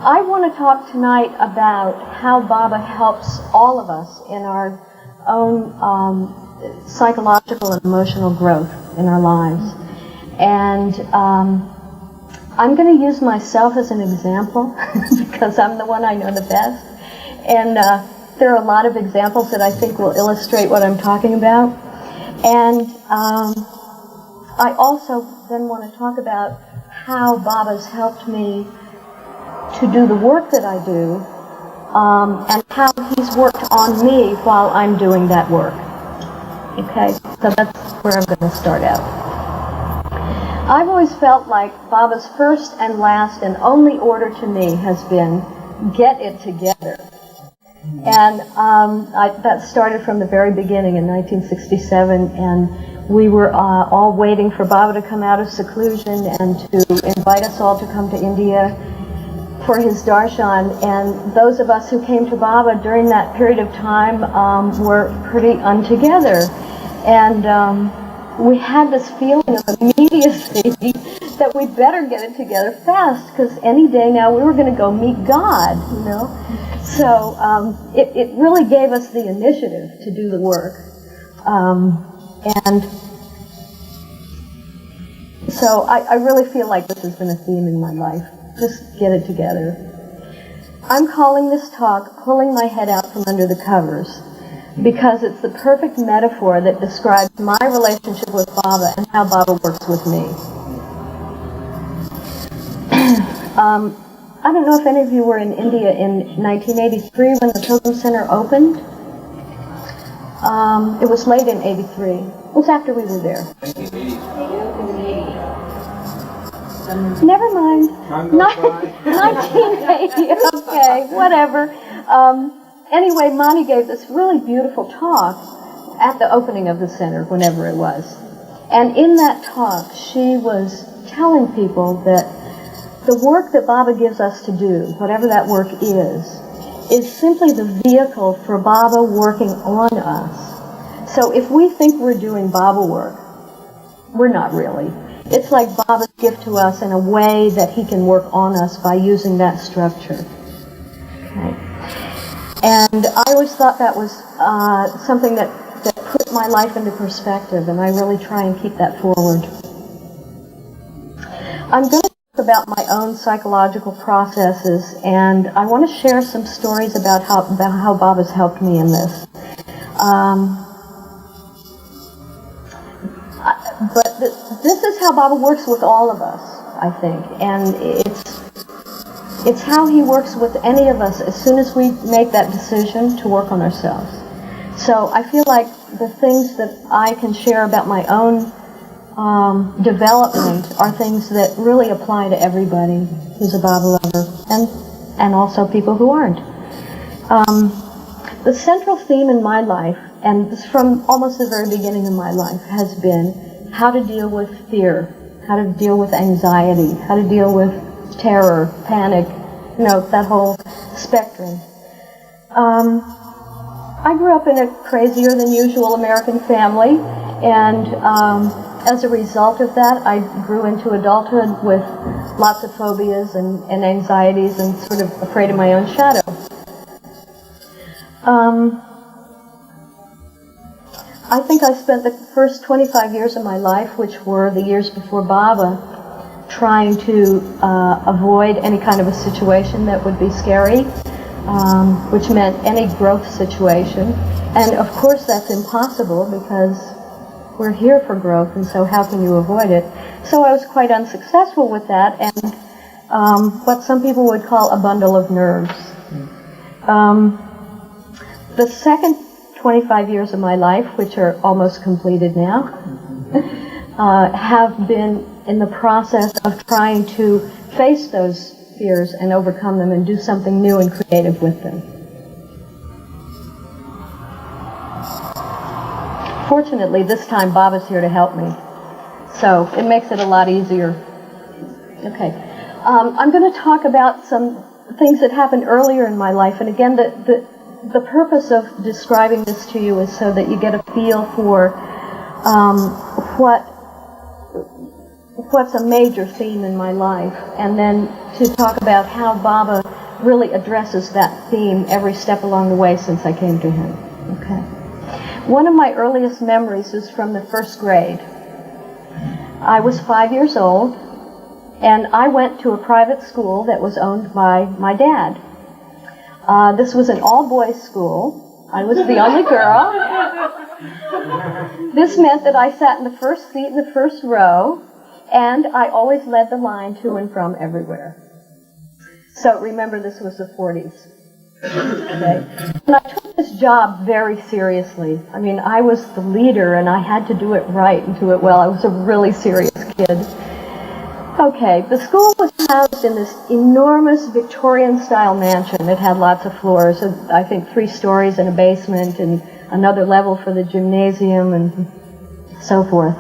I want to talk tonight about how Baba helps all of us in our own psychological and emotional growth in our lives. And I'm going to use myself as an example because I'm the one I know the best. And there are a lot of examples that I think will illustrate what I'm talking about. And I also then want to talk about how Baba's helped me to do the work that I do, and how he's worked on me while I'm doing that work. Okay, so that's where I'm going to start out. I've always felt like Baba's first and last and only order to me has been, get it together. And that started from the very beginning in 1967, and we were all waiting for Baba to come out of seclusion and to invite us all to come to India for his darshan. And those of us who came to Baba during that period of time were pretty untogether. And we had this feeling of immediacy that we better get it together fast, because any day now we were going to go meet God, you know. So it really gave us the initiative to do the work. And so I really feel like this has been a theme in my life. Just get it together. I'm calling this talk Pulling My Head Out From Under the Covers, because it's the perfect metaphor that describes my relationship with Baba and how Baba works with me. I don't know if any of you were in India in 1983 when the Pilgrim Center opened. It was late in 83. It was after we were there. 1980. Never mind. 1980. Okay, whatever. Anyway, Mani gave this really beautiful talk at the opening of the center, whenever it was. And in that talk, she was telling people that the work that Baba gives us to do, whatever that work is simply the vehicle for Baba working on us. So if we think we're doing Baba work, we're not really. It's like Baba's gift to us in a way that he can work on us by using that structure. Okay. And I always thought that was something that put my life into perspective, and I really try and keep that forward. I'm going to talk about my own psychological processes, and I want to share some stories about how Baba's helped me in this. But this is how Baba works with all of us, I think, and it's how he works with any of us as soon as we make that decision to work on ourselves. So I feel like the things that I can share about my own development are things that really apply to everybody who's a Baba lover, and also people who aren't. The central theme in my life, and this from almost the very beginning of my life, has been how to deal with fear, how to deal with anxiety, how to deal with terror, panic, you know, that whole spectrum. I grew up in a crazier than usual American family, and as a result of that, I grew into adulthood with lots of phobias and anxieties and sort of afraid of my own shadow. I think I spent the first 25 years of my life, which were the years before Baba, trying to avoid any kind of a situation that would be scary, which meant any growth situation. And of course that's impossible because we're here for growth, and so how can you avoid it? So I was quite unsuccessful with that, and what some people would call a bundle of nerves. The second 25 years of my life, which are almost completed now, have been in the process of trying to face those fears and overcome them and do something new and creative with them. Fortunately, this time Baba's here to help me, so it makes it a lot easier. Okay, I'm going to talk about some things that happened earlier in my life, and again, the purpose of describing this to you is so that you get a feel for what's a major theme in my life, and then to talk about how Baba really addresses that theme every step along the way since I came to him. Okay. One of my earliest memories is from the first grade. I was 5 years old, and I went to a private school that was owned by my dad. This was an all-boys school. I was the only girl. This meant that I sat in the first seat in the first row, and I always led the line to and from everywhere. So remember, this was the 40s. Okay. And I took this job very seriously. I mean, I was the leader, and I had to do it right and do it well. I was a really serious kid. Okay, the school was housed in this enormous Victorian-style mansion. It had lots of floors, I think 3 stories and a basement and another level for the gymnasium and so forth.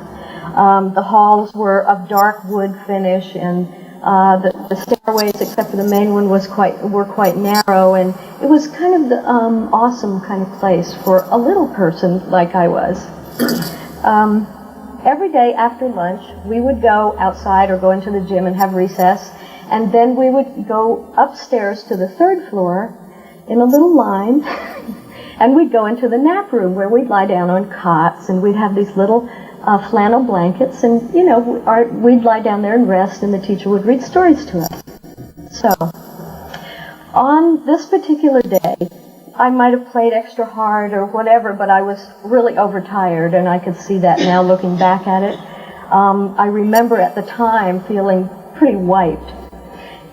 The halls were of dark wood finish, and the stairways, except for the main one, were quite narrow, and it was kind of the awesome kind of place for a little person like I was. Every day after lunch, we would go outside or go into the gym and have recess, and then we would go upstairs to the 3rd floor in a little line, and we'd go into the nap room where we'd lie down on cots, and we'd have these little flannel blankets, and, you know, we'd lie down there and rest, and the teacher would read stories to us. So, on this particular day, I might have played extra hard or whatever, but I was really overtired, and I could see that now looking back at it. I remember at the time feeling pretty wiped.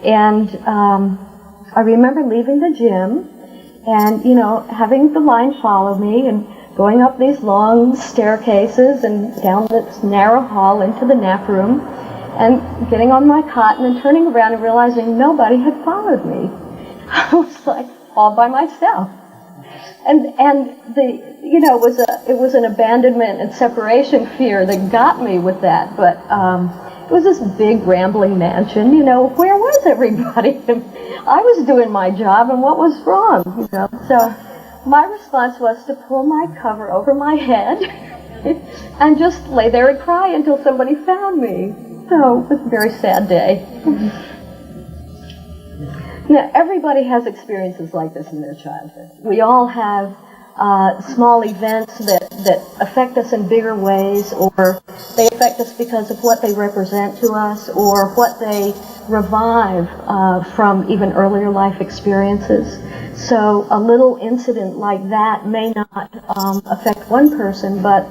And I remember leaving the gym and, you know, having the line follow me and going up these long staircases and down this narrow hall into the nap room and getting on my cot and then turning around and realizing nobody had followed me. I was like, all by myself, and it was an abandonment and separation fear that got me with that. But it was this big rambling mansion. You know, where was everybody? I was doing my job, and what was wrong? You know, so my response was to pull my cover over my head and just lay there and cry until somebody found me. So it was a very sad day. Now, everybody has experiences like this in their childhood. We all have small events that affect us in bigger ways, or they affect us because of what they represent to us, or what they revive from even earlier life experiences. So a little incident like that may not affect one person, but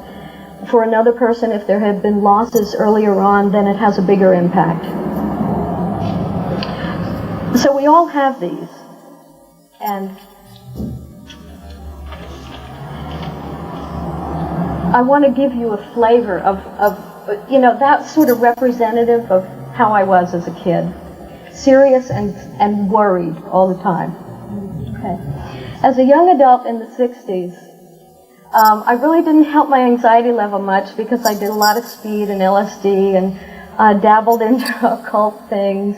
for another person, if there have been losses earlier on, then it has a bigger impact. So we all have these, and I want to give you a flavor of you know, that's sort of representative of how I was as a kid. Serious and worried all the time. Okay. As a young adult in the 60s, I really didn't help my anxiety level much because I did a lot of speed and LSD and dabbled into occult things.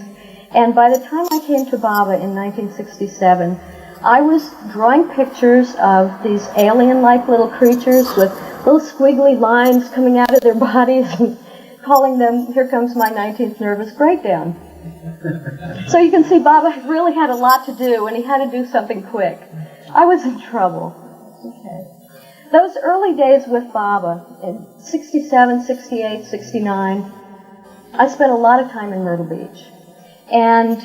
And by the time I came to Baba in 1967, I was drawing pictures of these alien-like little creatures with little squiggly lines coming out of their bodies and calling them, "Here comes my 19th nervous breakdown." So you can see Baba really had a lot to do, and he had to do something quick. I was in trouble. Okay. Those early days with Baba, in 67, 68, 69, I spent a lot of time in Myrtle Beach, and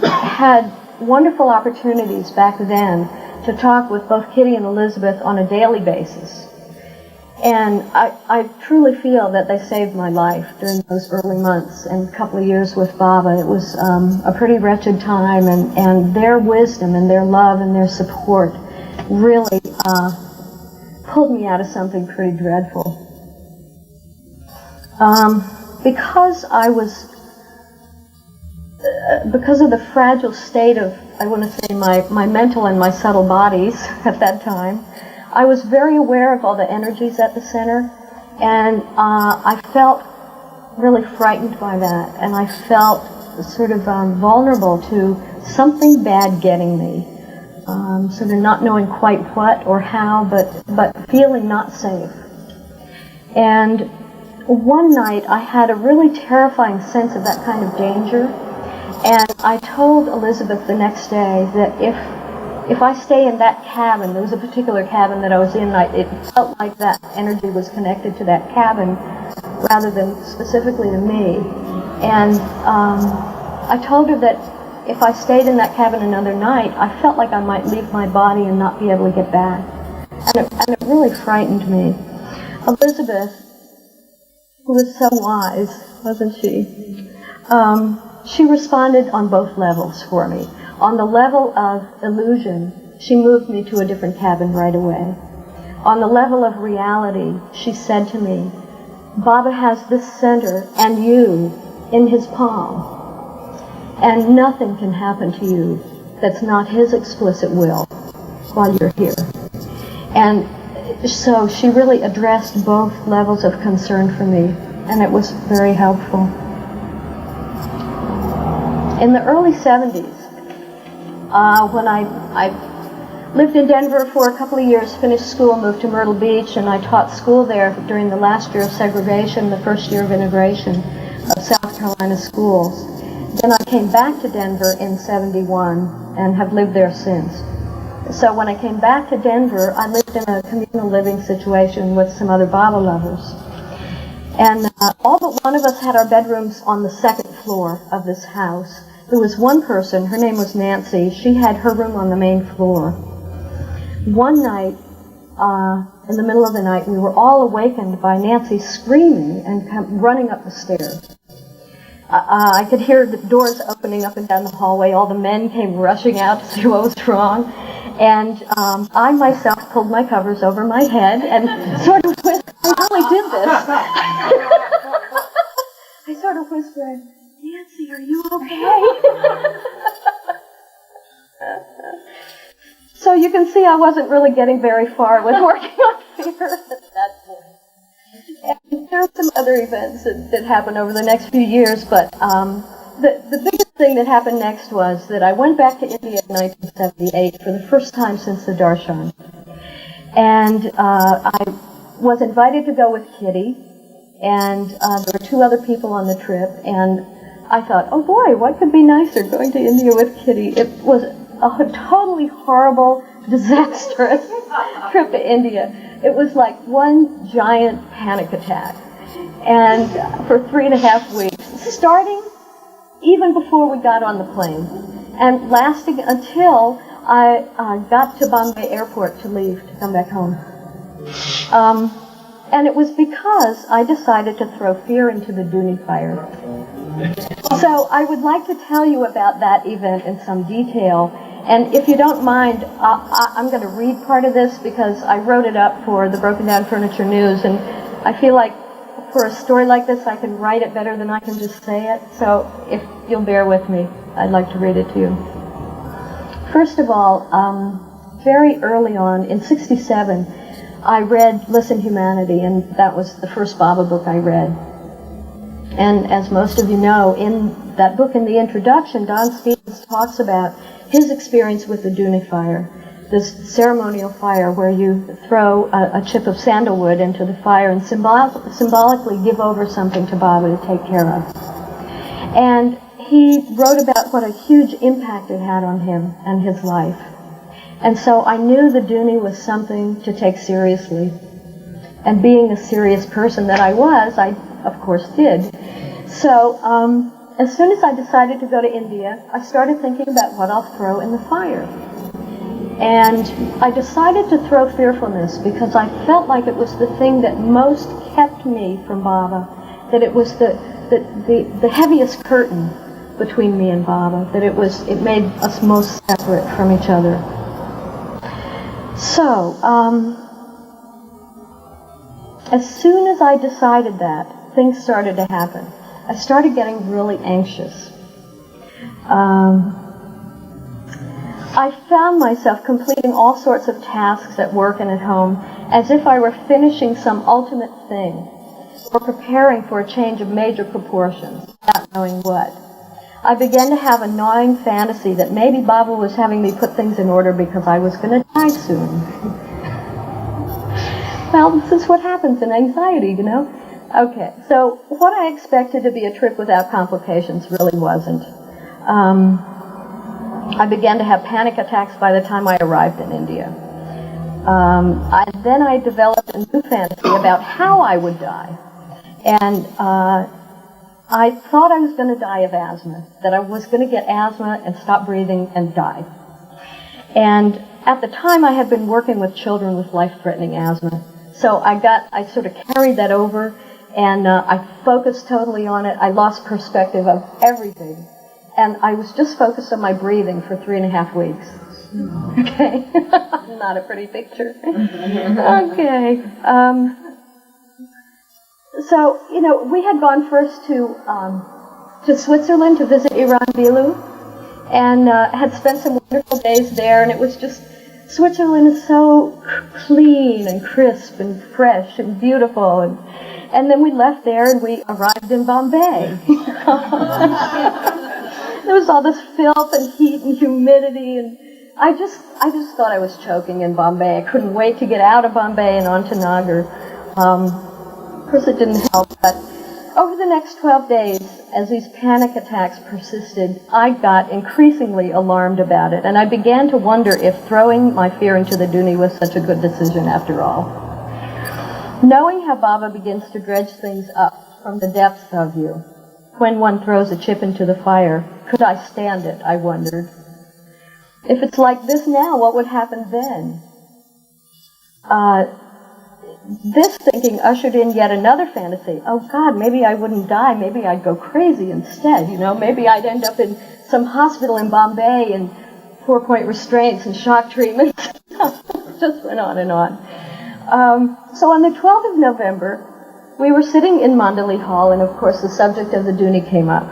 had wonderful opportunities back then to talk with both Kitty and Elizabeth on a daily basis. And I truly feel that they saved my life during those early months and a couple of years with Baba. It was a pretty wretched time, and their wisdom and their love and their support really pulled me out of something pretty dreadful. Because of the fragile state of, I want to say, my mental and my subtle bodies at that time, I was very aware of all the energies at the center, and I felt really frightened by that, and I felt sort of vulnerable to something bad getting me, sort of not knowing quite what or how, but feeling not safe. And one night I had a really terrifying sense of that kind of danger, and I told Elizabeth the next day that if I stay in that cabin, there was a particular cabin that I was in, it felt like that energy was connected to that cabin rather than specifically to me. And I told her that if I stayed in that cabin another night, I felt like I might leave my body and not be able to get back. And it really frightened me. Elizabeth, who was so wise, wasn't she? She responded on both levels for me. On the level of illusion, she moved me to a different cabin right away. On the level of reality, she said to me, Baba has this center and you in his palm, and nothing can happen to you that's not his explicit will while you're here. And so she really addressed both levels of concern for me, and it was very helpful. In the early 70s, when I lived in Denver for a couple of years, finished school, moved to Myrtle Beach, and I taught school there during the last year of segregation, the first year of integration of South Carolina schools. Then I came back to Denver in '71 and have lived there since. So when I came back to Denver, I lived in a communal living situation with some other Baba lovers. And all but one of us had our bedrooms on the second floor of this house. There was one person, her name was Nancy, she had her room on the main floor. One night, in the middle of the night, we were all awakened by Nancy screaming and running up the stairs. I could hear the doors opening up and down the hallway. All the men came rushing out to see what was wrong. And I myself pulled my covers over my head and sort of whispered, I really did this. I sort of whispered, Nancy, are you okay? So you can see I wasn't really getting very far with working on fear at that point. And there are some other events that happened over the next few years, but the biggest thing that happened next was that I went back to India in 1978 for the first time since the darshan. And I was invited to go with Kitty, and there were two other people on the trip, and I thought, oh boy, what could be nicer going to India with Kitty? It was a totally horrible, disastrous trip to India. It was like one giant panic attack. And for 3.5 weeks, starting even before we got on the plane, and lasting until I got to Bombay Airport to leave, to come back home. And it was because I decided to throw fear into the Duni fire. So I would like to tell you about that event in some detail. And if you don't mind, I'm going to read part of this because I wrote it up for the Broken Down Furniture News, and I feel like for a story like this, I can write it better than I can just say it. So if you'll bear with me, I'd like to read it to you. First of all, very early on, in '67, I read Listen Humanity, and that was the first Baba book I read. And as most of you know, in that book, in the introduction, Don Stevens talks about his experience with the Duni fire, this ceremonial fire where you throw a chip of sandalwood into the fire and symbolically give over something to Baba to take care of. And he wrote about what a huge impact it had on him and his life. And so I knew the Duni was something to take seriously. And being a serious person that I was, I of course did. So as soon as I decided to go to India, I started thinking about what I'll throw in the fire. And I decided to throw fearfulness because I felt like it was the thing that most kept me from Baba, that it was the heaviest curtain between me and Baba, that it made us most separate from each other. So, as soon as I decided that, things started to happen. I started getting really anxious. I found myself completing all sorts of tasks at work and at home as if I were finishing some ultimate thing or preparing for a change of major proportions, not knowing what. I began to have a gnawing fantasy that maybe Baba was having me put things in order because I was going to die soon. Well, this is what happens in anxiety, you know. Okay, so what I expected to be a trip without complications really wasn't. I began to have panic attacks by the time I arrived in India. Then I developed a new fantasy about how I would die. And I thought I was going to die of asthma, that I was going to get asthma and stop breathing and die. And at the time I had been working with children with life-threatening asthma. So I sort of carried that over, and I focused totally on it. I lost perspective of everything. And I was just focused on my breathing for 3.5 weeks. Okay. Not a pretty picture. Okay. So, we had gone first to Switzerland to visit Iran Bilu, and had spent some wonderful days there, and it was just, Switzerland is so clean and crisp and fresh and beautiful, and then we left there and we arrived in Bombay. There was all this filth and heat and humidity, and I just thought I was choking in Bombay. I couldn't wait to get out of Bombay and onto Nagar. Of course, it didn't help, but over the next 12 days, as these panic attacks persisted, I got increasingly alarmed about it, and I began to wonder if throwing my fear into the Dhuni was such a good decision after all. Knowing how Baba begins to dredge things up from the depths of you, when one throws a chip into the fire, could I stand it, I wondered. If it's like this now, what would happen then? This thinking ushered in yet another fantasy. Oh God, maybe I wouldn't die. Maybe I'd go crazy instead, Maybe I'd end up in some hospital in Bombay and 4-point restraints and shock treatments. Just went on and on. So on the 12th of November, we were sitting in Mandali Hall, and of course the subject of the Dhuni came up.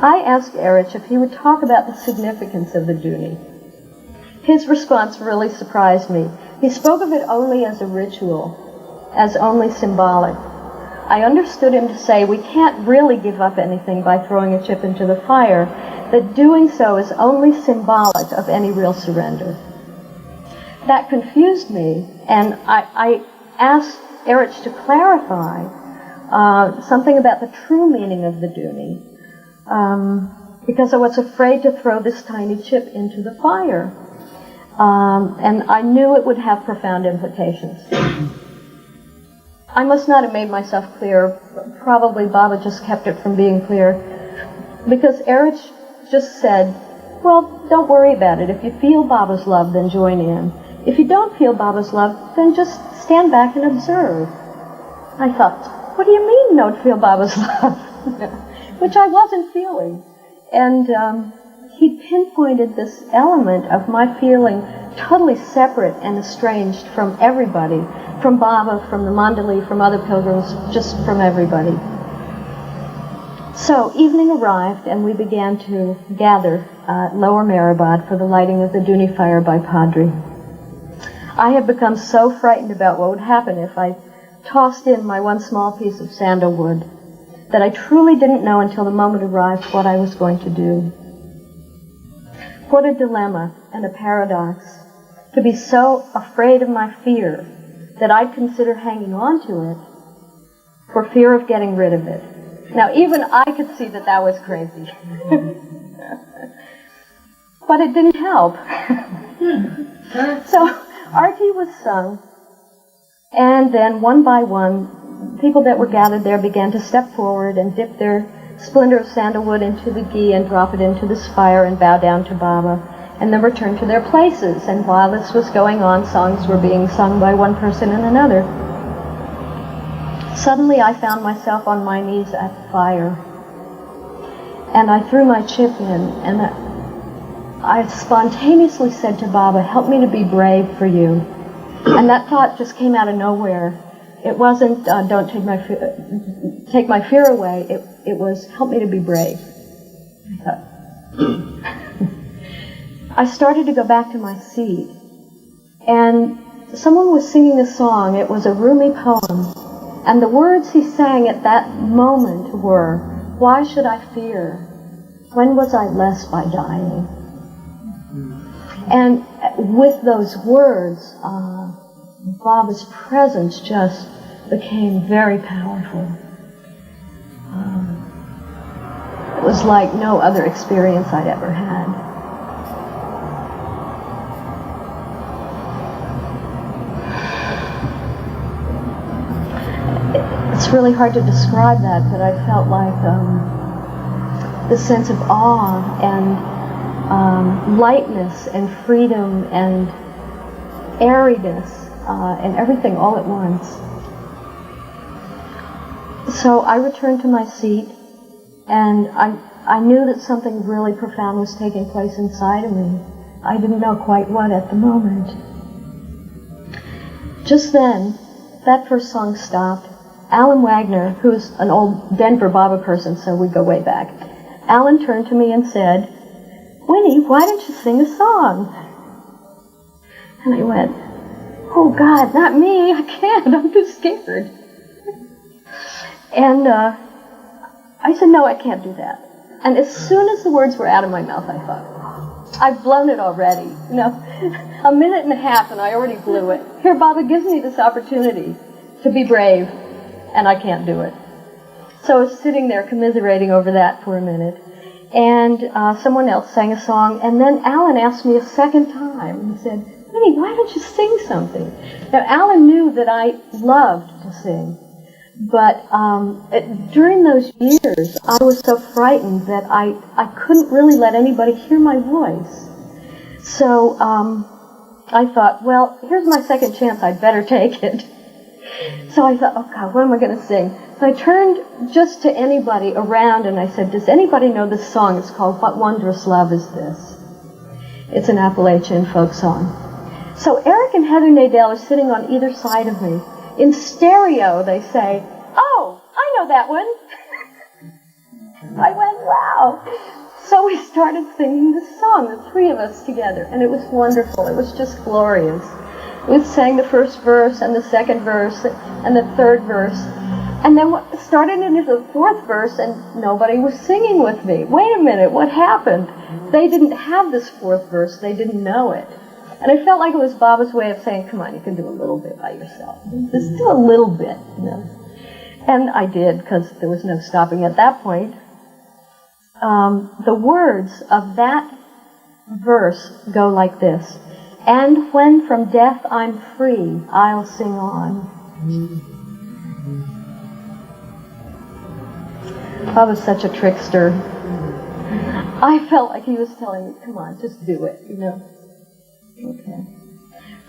I asked Erich if he would talk about the significance of the Dhuni. His response really surprised me. He spoke of it only as a ritual, as only symbolic. I understood him to say we can't really give up anything by throwing a chip into the fire, that doing so is only symbolic of any real surrender. That confused me, and I asked Erich to clarify something about the true meaning of the Dhuni, because I was afraid to throw this tiny chip into the fire. And I knew it would have profound implications. I must not have made myself clear. Probably Baba just kept it from being clear, because Erich just said, well, don't worry about it. If you feel Baba's love, then join in. If you don't feel Baba's love, then just stand back and observe. I thought, what do you mean don't feel Baba's love? Which I wasn't feeling. And he pinpointed this element of my feeling totally separate and estranged from everybody, from Baba, from the Mandali, from other pilgrims, just from everybody. So evening arrived, and we began to gather at Lower Meherabad for the lighting of the Dhuni fire by Padri. I had become so frightened about what would happen if I tossed in my one small piece of sandalwood that I truly didn't know until the moment arrived what I was going to do. What a dilemma and a paradox, to be so afraid of my fear that I'd consider hanging on to it for fear of getting rid of it. Now, even I could see that that was crazy. But it didn't help. So, Arti was sung, and then one by one, people that were gathered there began to step forward and dip their splinter of sandalwood into the ghee and drop it into this fire and bow down to Baba, and then return to their places. And while this was going on, songs were being sung by one person and another. Suddenly I found myself on my knees at the fire, and I threw my chip in, and I spontaneously said to Baba, help me to be brave for you. And that thought just came out of nowhere. It wasn't, don't take my fear away. It was, help me to be brave. I started to go back to my seat, and someone was singing a song. It was a Rumi poem, and the words he sang at that moment were, why should I fear? When was I less by dying? And with those words, Baba's presence just became very powerful. It was like no other experience I'd ever had. It's really hard to describe that, but I felt like this sense of awe and lightness and freedom and airiness and everything all at once. So I returned to my seat, and I knew that something really profound was taking place inside of me. I didn't know quite what at the moment. Just then, that first song stopped. Alan Wagner, who's an old Denver Baba person, so we go way back, Alan turned to me and said, "Winnie, why don't you sing a song?" And I went, "Oh God, not me, I can't, I'm too scared." And I said, "No, I can't do that." And as soon as the words were out of my mouth, I thought, I've blown it already. You know, a minute and a half and I already blew it. Here, Baba gives me this opportunity to be brave, and I can't do it. So I was sitting there commiserating over that for a minute, and someone else sang a song, and then Alan asked me a second time. He said, "Winnie, why don't you sing something?" Now, Alan knew that I loved to sing, but during those years, I was so frightened that I couldn't really let anybody hear my voice. So I thought, well, here's my second chance, I'd better take it. So I thought, oh God, what am I going to sing? So I turned just to anybody around and I said, does anybody know this song? It's called What Wondrous Love Is This? It's an Appalachian folk song. So Eric and Heather Nadell are sitting on either side of me. In stereo, they say, "Oh, I know that one." I went, wow. So we started singing this song, the three of us together, and it was wonderful. It was just glorious. We sang the first verse and the second verse and the third verse, and then started into the fourth verse, and nobody was singing with me. Wait a minute, what happened? They didn't have this fourth verse. They didn't know it. And I felt like it was Baba's way of saying, come on, you can do a little bit by yourself. Just do a little bit, you know. And I did, because there was no stopping at that point. The words of that verse go like this. And when from death I'm free, I'll sing on. Baba's such a trickster. I felt like he was telling me, come on, just do it, you know. Okay.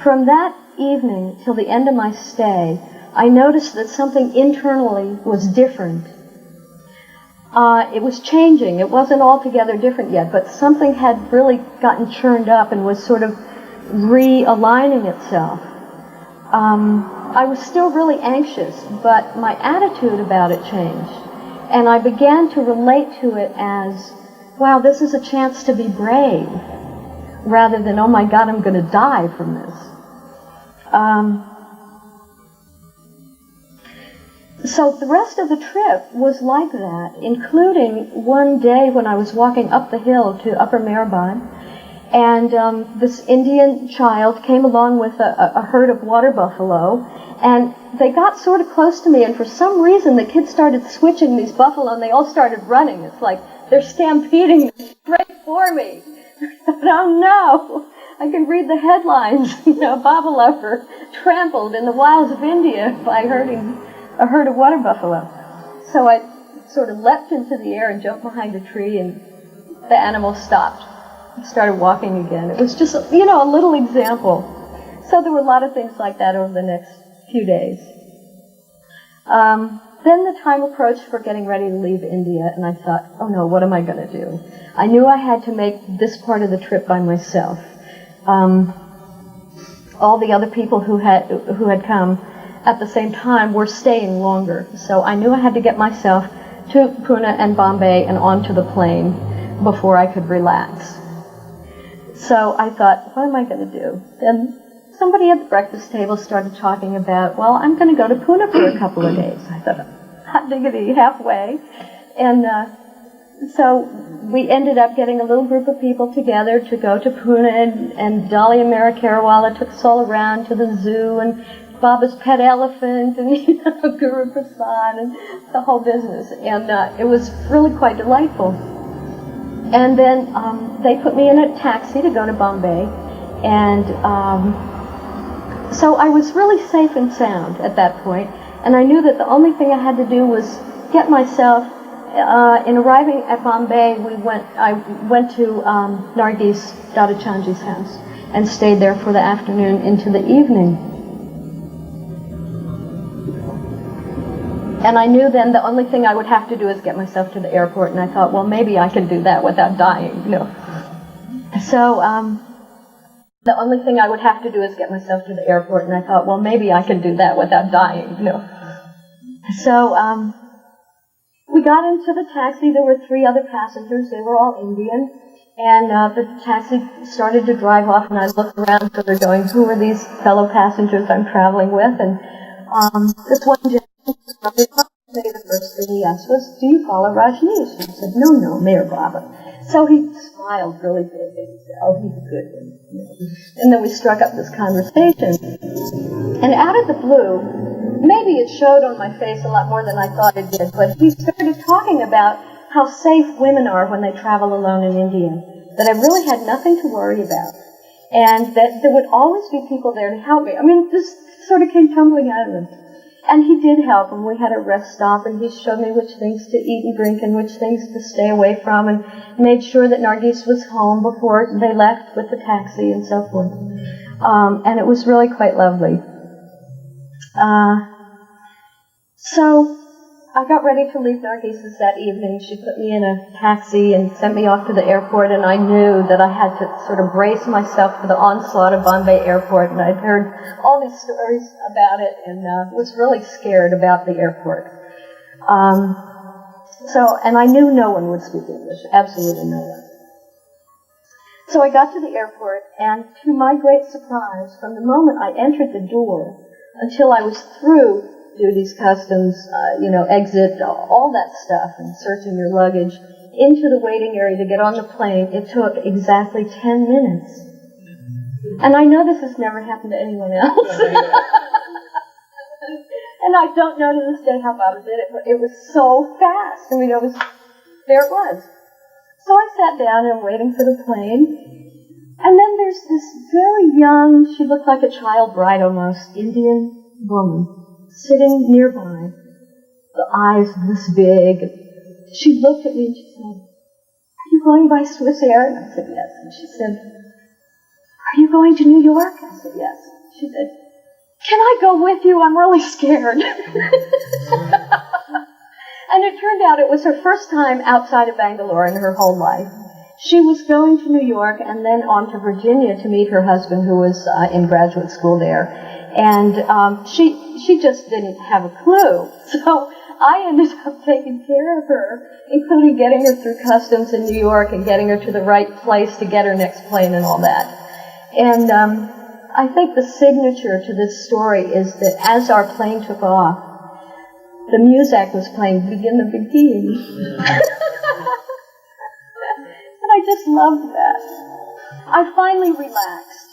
From that evening till the end of my stay, I noticed that something internally was different. It was changing. It wasn't altogether different yet, but something had really gotten churned up and was sort of realigning itself. I was still really anxious, but my attitude about it changed. And I began to relate to it as, wow, this is a chance to be brave, rather than, oh my God, I'm going to die from this. So the rest of the trip was like that, including one day when I was walking up the hill to Upper Meherbad, and this Indian child came along with a herd of water buffalo, and they got sort of close to me, and for some reason the kids started switching these buffalo, and they all started running. It's like they're stampeding straight for me. But oh no, I can read the headlines, you know, Baba lover trampled in the wilds of India by herding a herd of water buffalo. So I sort of leapt into the air and jumped behind a tree, and the animal stopped and started walking again. It was just, you know, a little example. So there were a lot of things like that over the next few days. Then the time approached for getting ready to leave India, and I thought, oh no, what am I going to do? I knew I had to make this part of the trip by myself. All the other people who had come at the same time were staying longer, so I knew I had to get myself to Pune and Bombay and onto the plane before I could relax. So I thought, what am I going to do? And somebody at the breakfast table started talking about, well, I'm going to go to Pune for a couple of days. I thought, hot diggity, halfway. And so we ended up getting a little group of people together to go to Pune, and Dolly and Mara Carawala took us all around to the zoo and Baba's pet elephant and Guru Prasad and the whole business. And it was really quite delightful. And then they put me in a taxi to go to Bombay. And so I was really safe and sound at that point. And I knew that the only thing I had to do was get myself, in arriving at Bombay, I went to Nargis Dadachandji's house and stayed there for the afternoon into the evening. And I knew then the only thing I would have to do is get myself to the airport, and I thought, well, maybe I can do that without dying, So the only thing I would have to do is get myself to the airport, and I thought, well, maybe I can do that without dying, So we got into the taxi. There were 3 other passengers. They were all Indian. And the taxi started to drive off, and I looked around, sort of going, who are these fellow passengers I'm traveling with? And this one gentleman started to say the first thing he asked was, do you follow Rajneesh? And I said, no, Meher Baba. So he smiled really big and said, oh, he's a good one. And then we struck up this conversation. And out of the blue, maybe it showed on my face a lot more than I thought it did, but he started talking about how safe women are when they travel alone in India, that I really had nothing to worry about, and that there would always be people there to help me. I mean, this sort of came tumbling out of him. And he did help, and we had a rest stop, and he showed me which things to eat and drink and which things to stay away from, and made sure that Nargis was home before they left with the taxi and so forth. And it was really quite lovely. So I got ready to leave Nargis's that evening. She put me in a taxi and sent me off to the airport, and I knew that I had to sort of brace myself for the onslaught of Bombay Airport, and I'd heard all these stories about it and was really scared about the airport. And I knew no one would speak English, absolutely no one. So I got to the airport, and to my great surprise, from the moment I entered the door until I was through duties, customs, exit, all that stuff, and searching your luggage, into the waiting area to get on the plane, it took exactly 10 minutes. And I know this has never happened to anyone else. And I don't know to this day how Baba did it, but it was so fast. I mean, there it was. So I sat down and waiting for the plane, and then there's this very young, she looked like a child bride almost, Indian woman, sitting nearby, the eyes this big. She looked at me and she said, are you going by Swiss Air? And I said, yes. And she said, are you going to New York? I said, yes. She said, can I go with you? I'm really scared. And it turned out it was her first time outside of Bangalore in her whole life. She was going to New York and then on to Virginia to meet her husband, who was in graduate school there. And she just didn't have a clue. So I ended up taking care of her, including getting her through customs in New York and getting her to the right place to get her next plane and all that. And I think the signature to this story is that as our plane took off, the music was playing Begin the Begin. And I just loved that. I finally relaxed.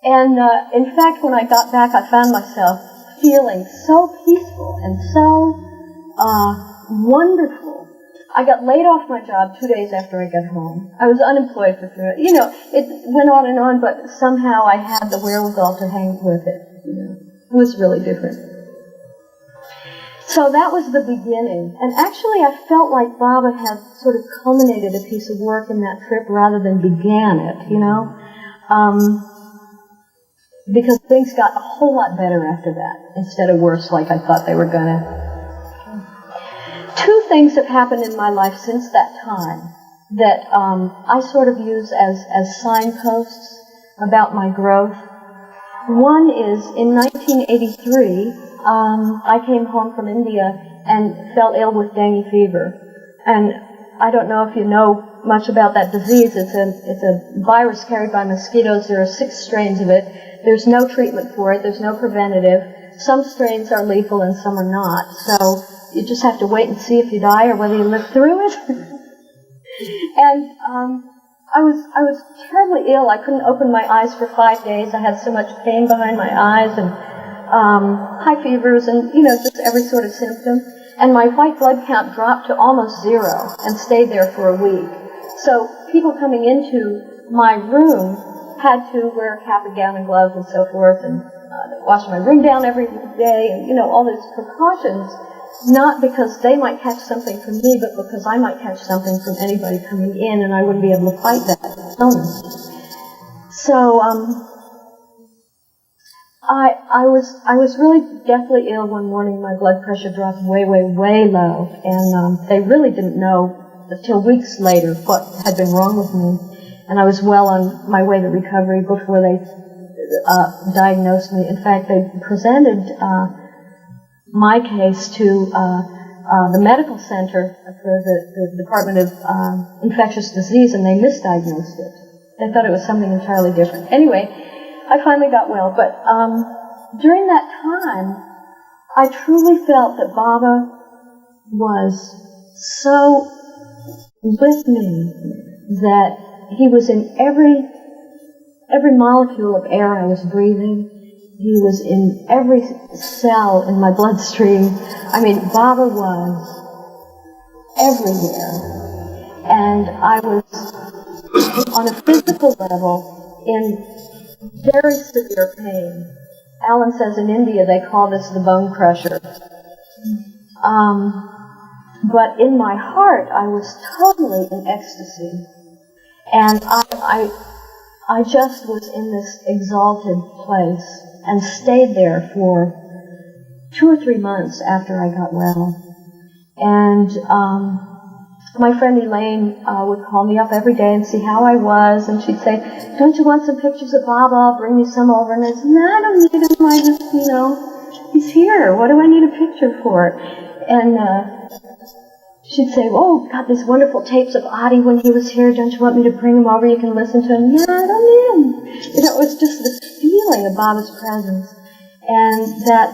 And in fact, when I got back, I found myself feeling so peaceful and so wonderful. I got laid off my job 2 days after I got home. I was unemployed for 3 months. It went on and on, but somehow I had the wherewithal to hang with it. It was really different. So that was the beginning. And actually I felt like Baba had sort of culminated a piece of work in that trip rather than began it, because things got a whole lot better after that, instead of worse like I thought they were going to. 2 things have happened in my life since that time that I sort of use as signposts about my growth. One is in 1983, I came home from India and fell ill with dengue fever. And I don't know if you know much about that disease. It's a virus carried by mosquitoes. There are 6 strains of it. There's no treatment for it. There's no preventative. Some strains are lethal and some are not. So you just have to wait and see if you die or whether you live through it. And I was terribly ill. I couldn't open my eyes for 5 days. I had so much pain behind my eyes, and high fevers and, just every sort of symptom. And my white blood count dropped to almost 0 and stayed there for a week. So people coming into my room had to wear a cap and gown and gloves and so forth, and wash my room down every day, and, all these precautions, not because they might catch something from me, but because I might catch something from anybody coming in, and I wouldn't be able to fight that illness. So, I was really deathly ill one morning. My blood pressure dropped way, way, way low, and they really didn't know until weeks later what had been wrong with me. And I was well on my way to recovery before they diagnosed me. In fact, they presented my case to the medical center for the Department of Infectious Disease, and they misdiagnosed it. They thought it was something entirely different. Anyway, I finally got well, but during that time, I truly felt that Baba was so with me that he was in every molecule of air I was breathing. He was in every cell in my bloodstream. I mean, Baba was everywhere. And I was, on a physical level, in very severe pain. Alan says in India they call this the bone crusher. But in my heart, I was totally in ecstasy. And I just was in this exalted place and stayed there for 2 or 3 months after I got well. And my friend Elaine would call me up every day and see how I was, and she'd say, "Don't you want some pictures of Baba? I'll bring you some over." And I said, "No, I don't need him. I just, he's here. What do I need a picture for?" And she'd say, "Oh, got these wonderful tapes of Adi when he was here. Don't you want me to bring him over? You can listen to him." "No, I don't need him." It was just this feeling of Baba's presence. And that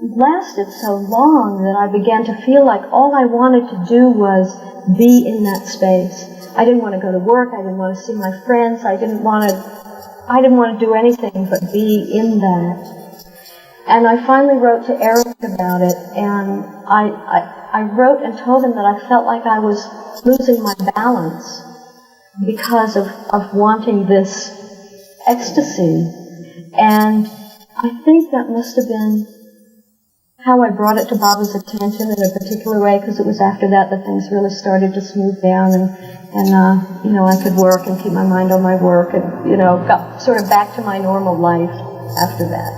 lasted so long that I began to feel like all I wanted to do was be in that space. I didn't want to go to work. I didn't want to see my friends. I didn't want to do anything but be in that. And I finally wrote to Eric about it, and I wrote and told him that I felt like I was losing my balance because of wanting this ecstasy. And I think that must have been how I brought it to Baba's attention in a particular way, because it was after that things really started to smooth down, and I could work and keep my mind on my work, and got sort of back to my normal life after that.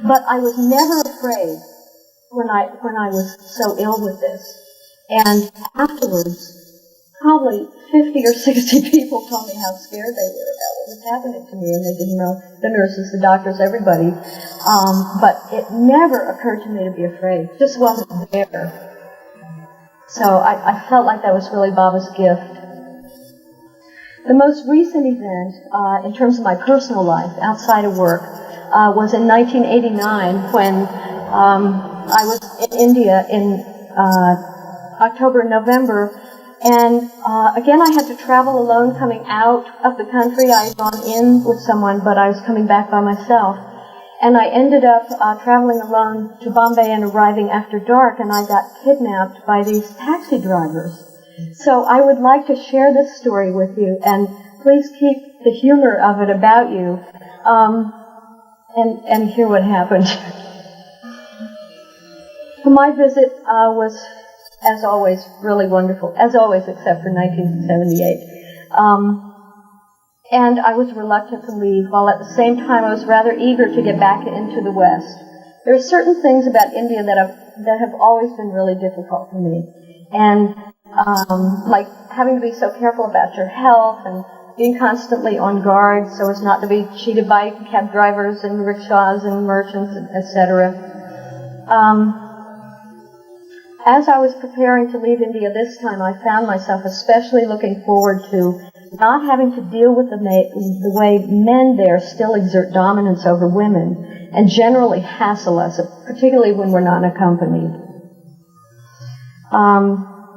But I was never afraid when I was so ill with this. And afterwards, probably 50 or 60 people told me how scared they were about what was happening to me, and they didn't know, the nurses, the doctors, everybody. But it never occurred to me to be afraid. It just wasn't there. So I felt like that was really Baba's gift. The most recent event, in terms of my personal life, outside of work, was in 1989 when I was in India in October and November. And again, I had to travel alone coming out of the country. I had gone in with someone, but I was coming back by myself. And I ended up traveling alone to Bombay and arriving after dark, and I got kidnapped by these taxi drivers. So I would like to share this story with you, and please keep the humor of it about you, and hear what happened. My visit was, as always, really wonderful, as always, except for 1978. And I was reluctant to leave, while at the same time I was rather eager to get back into the West. There are certain things about India that have always been really difficult for me. And like having to be so careful about your health and being constantly on guard so as not to be cheated by cab drivers and rickshaws and merchants, etc. As I was preparing to leave India this time, I found myself especially looking forward to not having to deal with the way men there still exert dominance over women and generally hassle us, particularly when we're not accompanied.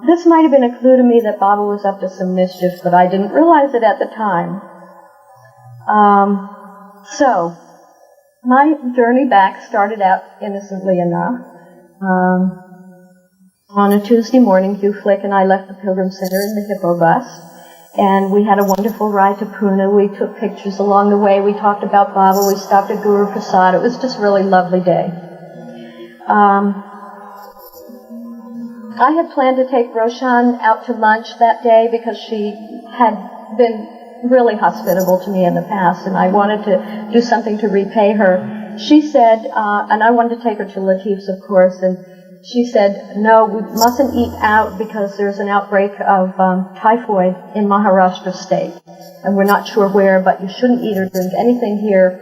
This might have been a clue to me that Baba was up to some mischief, but I didn't realize it at the time. So, my journey back started out innocently enough. On a Tuesday morning, Hugh Flick and I left the Pilgrim Center in the Hippo bus, and we had a wonderful ride to Pune. We took pictures along the way. We talked about Baba. We stopped at Guru Prasad. It was just a really lovely day. I had planned to take Roshan out to lunch that day because she had been really hospitable to me in the past, and I wanted to do something to repay her. She said, and I wanted to take her to Latif's, of course, and she said, no, we mustn't eat out because there's an outbreak of typhoid in Maharashtra state, and we're not sure where, but you shouldn't eat or drink anything here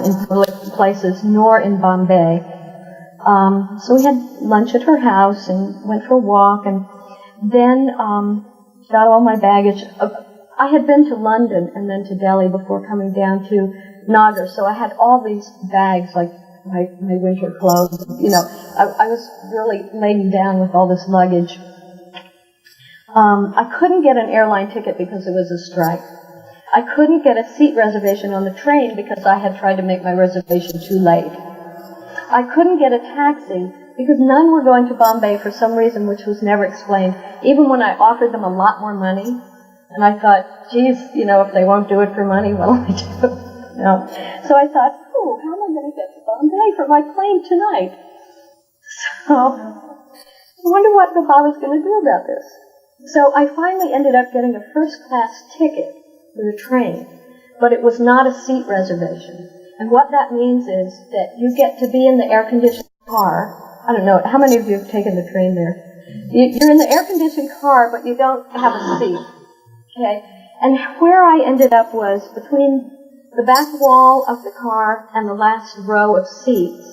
in public places, nor in Bombay. So we had lunch at her house and went for a walk, and then got all my baggage. I had been to London and then to Delhi before coming down to Nagar, so I had all these bags, like my winter clothes. You know, I was really laden down with all this luggage. I couldn't get an airline ticket because it was a strike. I couldn't get a seat reservation on the train because I had tried to make my reservation too late. I couldn't get a taxi because none were going to Bombay for some reason which was never explained, even when I offered them a lot more money. And I thought, geez, you know, if they won't do it for money, what'll I do? No. So I thought, oh, how am I going to get to Bombay for my plane tonight? So I wonder what the Baba's going to do about this. So I finally ended up getting a first-class ticket for the train, but it was not a seat reservation. And what that means is that you get to be in the air-conditioned car. I don't know, how many of you have taken the train there? You're in the air-conditioned car, but you don't have a seat. Okay? And where I ended up was between the back wall of the car and the last row of seats,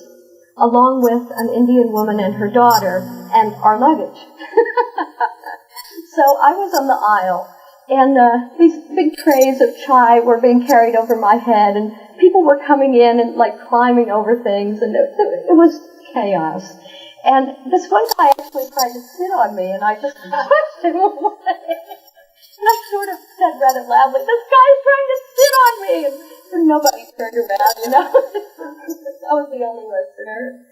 along with an Indian woman and her daughter and our luggage. So I was on the aisle, and these big trays of chai were being carried over my head, and people were coming in and like climbing over things, and it was chaos. And this one guy actually tried to sit on me, and I just pushed him away. And I sort of said rather loudly, "This guy's trying to sit on me!" And nobody turned around, you know. I was the only listener.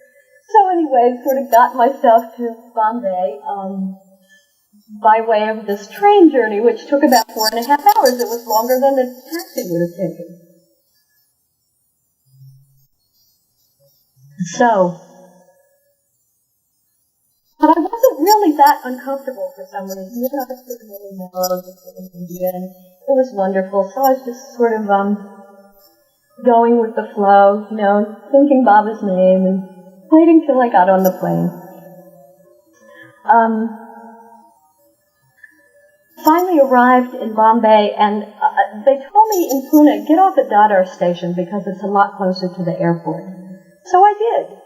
So anyway, sort of got myself to Bombay by way of this train journey, which took about 4.5 hours. It was longer than the taxi would have taken. So, but I wasn't really that uncomfortable for some reason. You know, I was really mellow, just sitting in bed, and it was wonderful. So I was just sort of going with the flow, you know, thinking Baba's name and waiting till I got on the plane. Finally arrived in Bombay, and they told me in Pune, get off at Dadar station because it's a lot closer to the airport. So I did.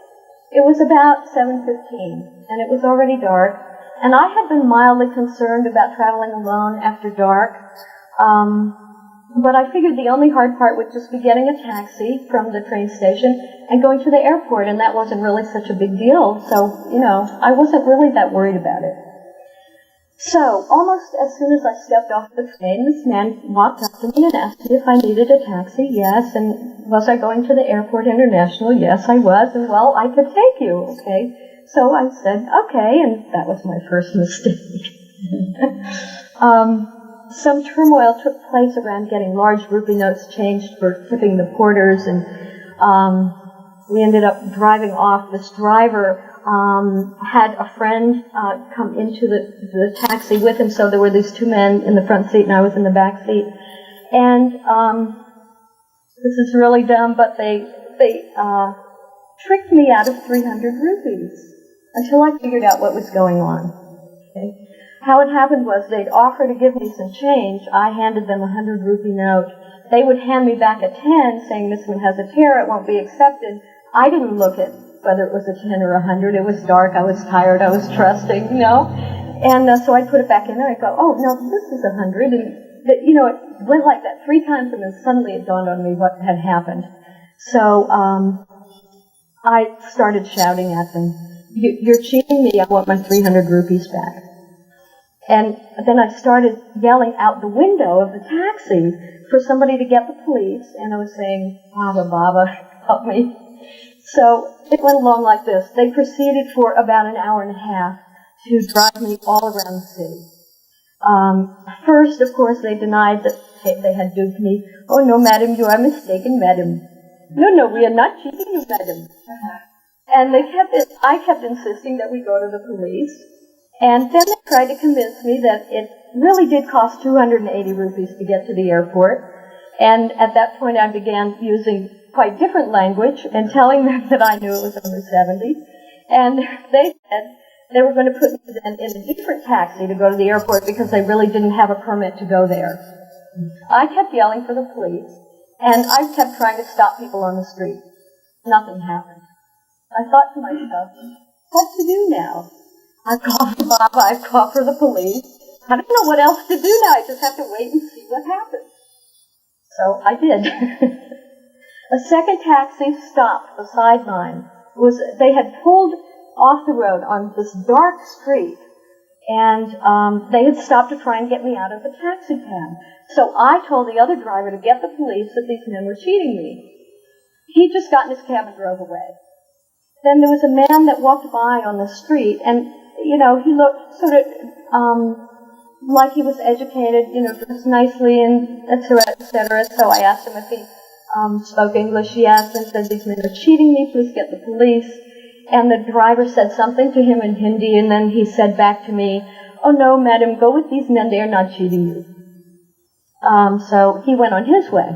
It was about 7:15, and it was already dark, and I had been mildly concerned about traveling alone after dark, but I figured the only hard part would just be getting a taxi from the train station and going to the airport, and that wasn't really such a big deal, so, you know, I wasn't really that worried about it. So, almost as soon as I stepped off the train, this man walked up to me and asked me if I needed a taxi. Yes, and was I going to the airport international? Yes, I was, and well, I could take you, okay? So I said, okay, and that was my first mistake. Some turmoil took place around getting large rupee notes changed for tipping the porters, and we ended up driving off. This driver had a friend come into the taxi with him, so there were these two men in the front seat and I was in the back seat. And this is really dumb, but they tricked me out of 300 rupees until I figured out what was going on. Okay? How it happened was they'd offer to give me some change. I handed them a 100 rupee note. They would hand me back a 10 saying this one has a tear, it won't be accepted. I didn't look at whether it was a 10 or 100. It was dark, I was tired, I was trusting, you know. And so I put it back in there. I go, oh, no, this is 100. And, you know, it went like that 3 times, and then suddenly it dawned on me what had happened. So I started shouting at them, you're cheating me, I want my 300 rupees back. And then I started yelling out the window of the taxi for somebody to get the police, and I was saying, Baba, Baba, help me. So it went along like this. They proceeded for about an hour and a half to drive me all around the city. First, of course, they denied that they had duped me. Oh, no, madam, you are mistaken, madam. No, we are not cheating you, madam. And I kept insisting that we go to the police. And then they tried to convince me that it really did cost 280 rupees to get to the airport. And at that point, I began using quite different language and telling them that I knew it was over 70. And they said they were going to put me then in a different taxi to go to the airport because they really didn't have a permit to go there. I kept yelling for the police, and I kept trying to stop people on the street. Nothing happened. I thought to myself, what to do now? I've called for Baba, I've called for the police. I don't know what else to do now. I just have to wait and see what happens. So I did. A second taxi stopped beside mine. They had pulled off the road on this dark street, and they had stopped to try and get me out of the taxi cab. So I told the other driver to get the police that these men were cheating me. He just got in his cab and drove away. Then there was a man that walked by on the street, and, you know, he looked sort of like he was educated, you know, dressed nicely, and et cetera. So I asked him if he spoke English. He asked and said, these men are cheating me, please get the police. And the driver said something to him in Hindi, and then he said back to me, oh no, madam, go with these men, they are not cheating you. So he went on his way.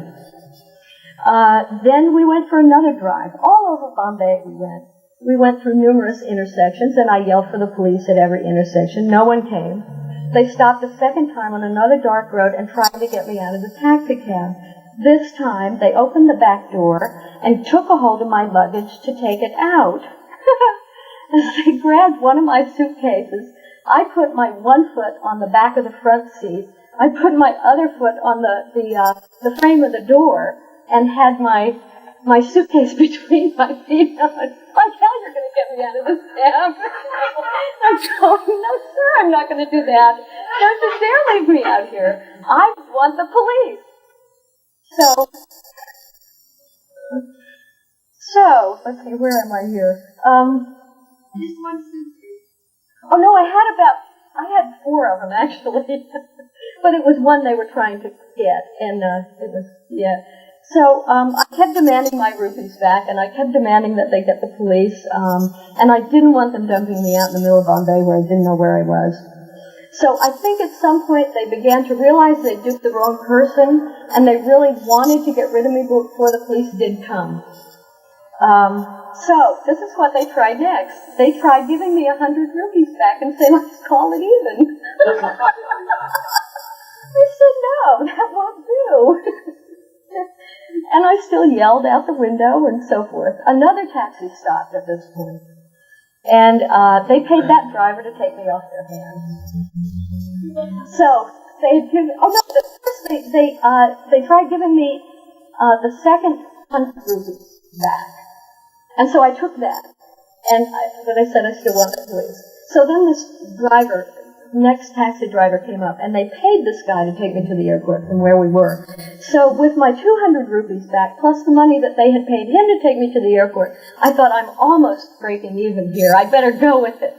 Then we went for another drive. All over Bombay we went. We went through numerous intersections, and I yelled for the police at every intersection. No one came. They stopped a second time on another dark road and tried to get me out of the taxi cab. This time, they opened the back door and took a hold of my luggage to take it out. As they grabbed one of my suitcases, I put my one foot on the back of the front seat. I put my other foot on the frame of the door and had my suitcase between my feet. I was like, hell, you're going to get me out of this cab. I'm going, no, sir, I'm not going to do that. Don't you dare leave me out here. I want the police. So, let's see, where am I here? Just one suitcase. Oh no, I had 4 of them actually. But it was one they were trying to get, and it was, yeah. So, I kept demanding my rupees back, and I kept demanding that they get the police, and I didn't want them dumping me out in the middle of Bombay where I didn't know where I was. So I think at some point they began to realize they duped the wrong person, and they really wanted to get rid of me before the police did come. So this is what they tried next. They tried giving me 100 rupees back and saying, let's call it even. I said, no, that won't do. And I still yelled out the window and so forth. Another taxi stopped at this point. And they paid that driver to take me off their hands. So they had given, they tried giving me the second 100 rupees back. And so I took that. But I said I still want the police. So then this next taxi driver came up, and they paid this guy to take me to the airport from where we were. So with my 200 rupees back, plus the money that they had paid him to take me to the airport, I thought, I'm almost breaking even here. I better go with it.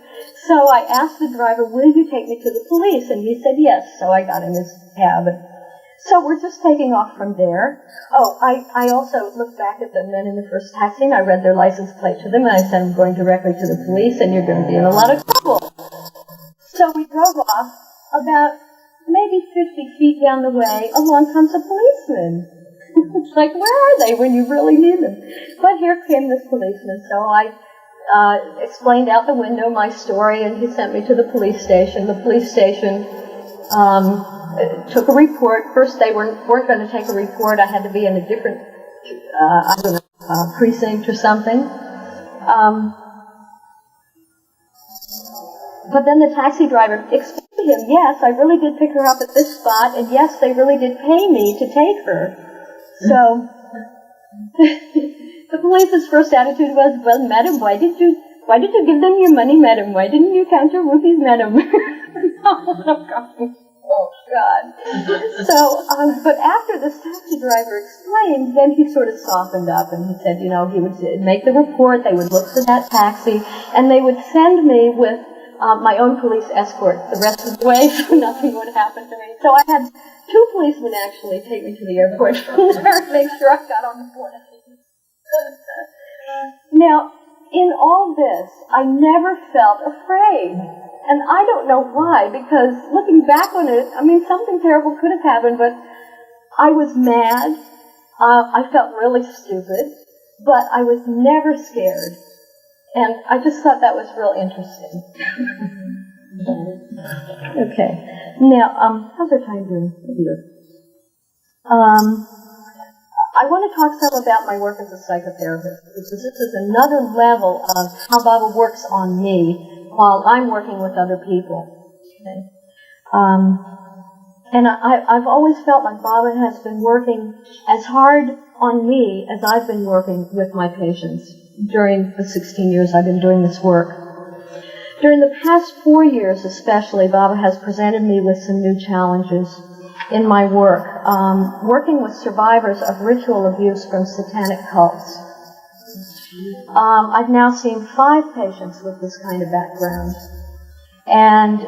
So I asked the driver, will you take me to the police? And he said yes. So I got in his cab. So we're just taking off from there. Oh, I also looked back at the men in the first taxi, and I read their license plate to them, and I said, I'm going directly to the police, and you're going to be in a lot of trouble. So we drove off. About maybe 50 feet down the way, along comes a policeman. It's like, where are they when you really need them? But here came this policeman, so I explained out the window my story, and he sent me to the police station. The police station took a report. First, they weren't going to take a report. I had to be in a different, precinct or something. But then the taxi driver explained to him, yes, I really did pick her up at this spot, and yes, they really did pay me to take her. So the police's first attitude was, well, madam, why did you give them your money, madam? Why didn't you count your rupees, madam? Oh, God. So, but after this taxi driver explained, then he sort of softened up and he said, you know, he would make the report, they would look for that taxi, and they would send me with my own police escort the rest of the way so nothing would happen to me. So I had 2 policemen actually take me to the airport from there and make sure I got on the plane. Now, in all this, I never felt afraid. And I don't know why, because looking back on it, I mean, something terrible could have happened, but I was mad. I felt really stupid, but I was never scared. And I just thought that was real interesting. Okay. Now, how's our time doing? Oh, dear. I want to talk some about my work as a psychotherapist, because this is another level of how Baba works on me while I'm working with other people. Okay. And I've always felt like Baba has been working as hard on me as I've been working with my patients during the 16 years I've been doing this work. During the past 4 years especially, Baba has presented me with some new challenges in my work, working with survivors of ritual abuse from satanic cults. I've now seen 5 patients with this kind of background, and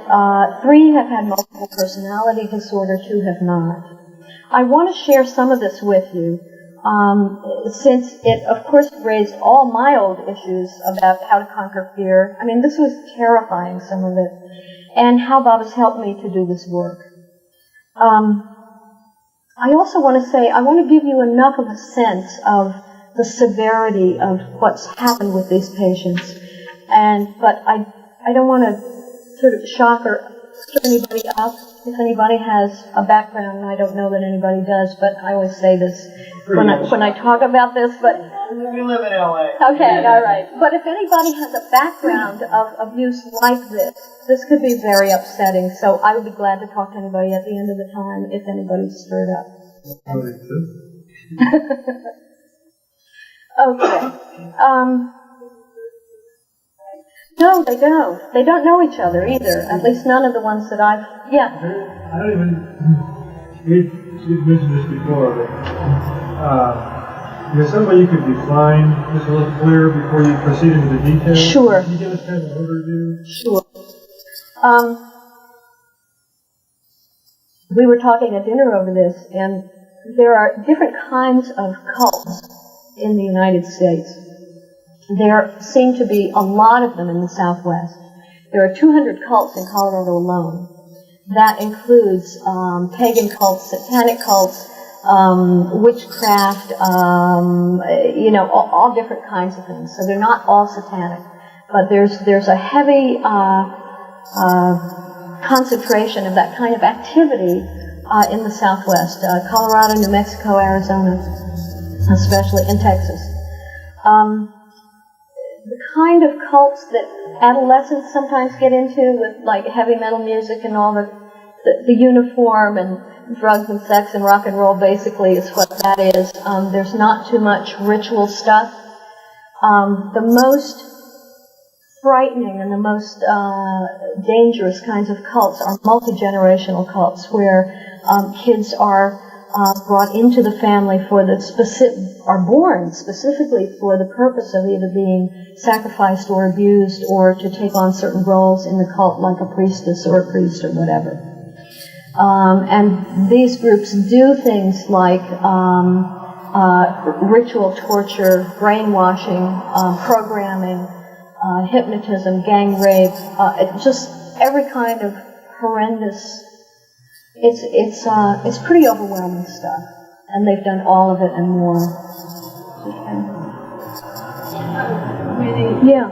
3 have had multiple personality disorder, 2 have not. I want to share some of this with you, since it, of course, raised all my old issues about how to conquer fear. I mean, this was terrifying, some of it, and how Baba's helped me to do this work. I also want to say, I want to give you enough of a sense of the severity of what's happened with these patients, but I don't want to sort of shock or stir anybody up. If anybody has a background, and I don't know that anybody does, but I always say this when I talk about this. But we live in LA. Okay, all right. But if anybody has a background of abuse like this could be very upsetting. So I would be glad to talk to anybody at the end of the time if anybody's stirred up. Okay. No, they don't. They don't know each other either. At least none of the ones that I've... Yeah. I don't even... You've mentioned this before, but... is there some way you could define this a little clearer before you proceed into the details? Sure. Can you give us kind of an overview? Sure. We were talking at dinner over this, and there are different kinds of cults in the United States. There seem to be a lot of them in the Southwest. There are 200 cults in Colorado alone. That includes pagan cults, satanic cults, witchcraft, all different kinds of things. So they're not all satanic, but there's a heavy concentration of that kind of activity in the Southwest, Colorado, New Mexico, Arizona, especially in Texas. The kind of cults that adolescents sometimes get into with like heavy metal music and all the uniform and drugs and sex and rock and roll basically is what that is. There's not too much ritual stuff. The most frightening and the most dangerous kinds of cults are multi-generational cults where kids are brought into the family are born specifically for the purpose of either being sacrificed or abused or to take on certain roles in the cult like a priestess or a priest or whatever. And these groups do things like ritual torture, brainwashing, programming, hypnotism, gang rape, just every kind of horrendous. It's pretty overwhelming stuff, and they've done all of it and more. Okay. Yeah.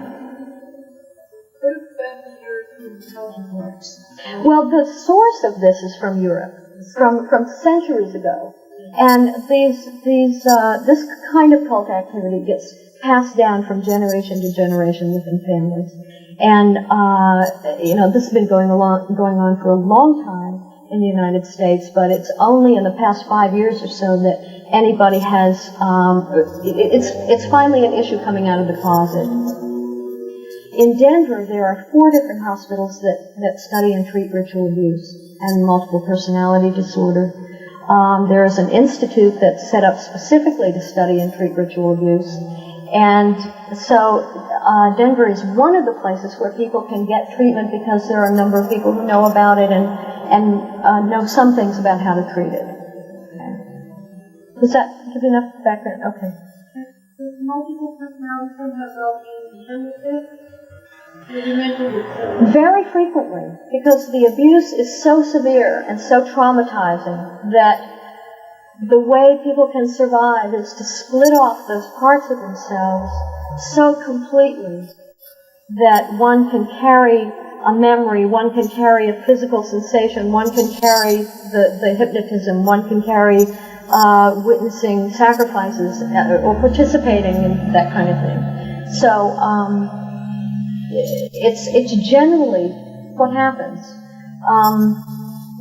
Well, the source of this is from Europe, from centuries ago, and this kind of cult activity gets passed down from generation to generation within families, and this has been going on for a long time in the United States, but it's only in the past 5 years or so that anybody has, it's finally an issue coming out of the closet. In Denver, there are 4 different hospitals that study and treat ritual abuse and multiple personality disorder. There is an institute that's set up specifically to study and treat ritual abuse. And so Denver is one of the places where people can get treatment because there are a number of people who know about it and know some things about how to treat it. Okay. Does that give you enough background? Okay. Does multiple personality have well-being with it? You mentioned it. Very frequently, because the abuse is so severe and so traumatizing that the way people can survive is to split off those parts of themselves so completely that one can carry a memory, one can carry a physical sensation, one can carry the hypnotism, one can carry witnessing sacrifices or participating in that kind of thing. So it's generally what happens.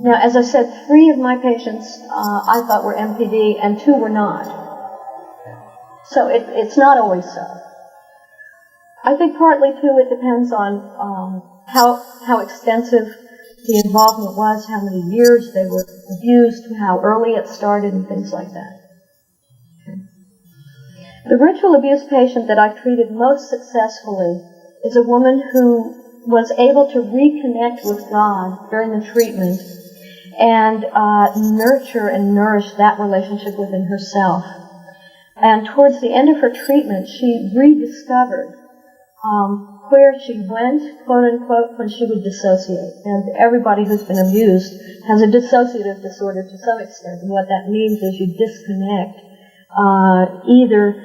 Now, as I said, 3 of my patients I thought were MPD and 2 were not. So it's not always so. I think partly, too, it depends on how extensive the involvement was, how many years they were abused, how early it started, and things like that. Okay. The ritual abuse patient that I treated most successfully is a woman who was able to reconnect with God during the treatment and nurture and nourish that relationship within herself. And towards the end of her treatment, she rediscovered where she went, quote unquote, when she would dissociate. And everybody who's been abused has a dissociative disorder to some extent. And what that means is you disconnect either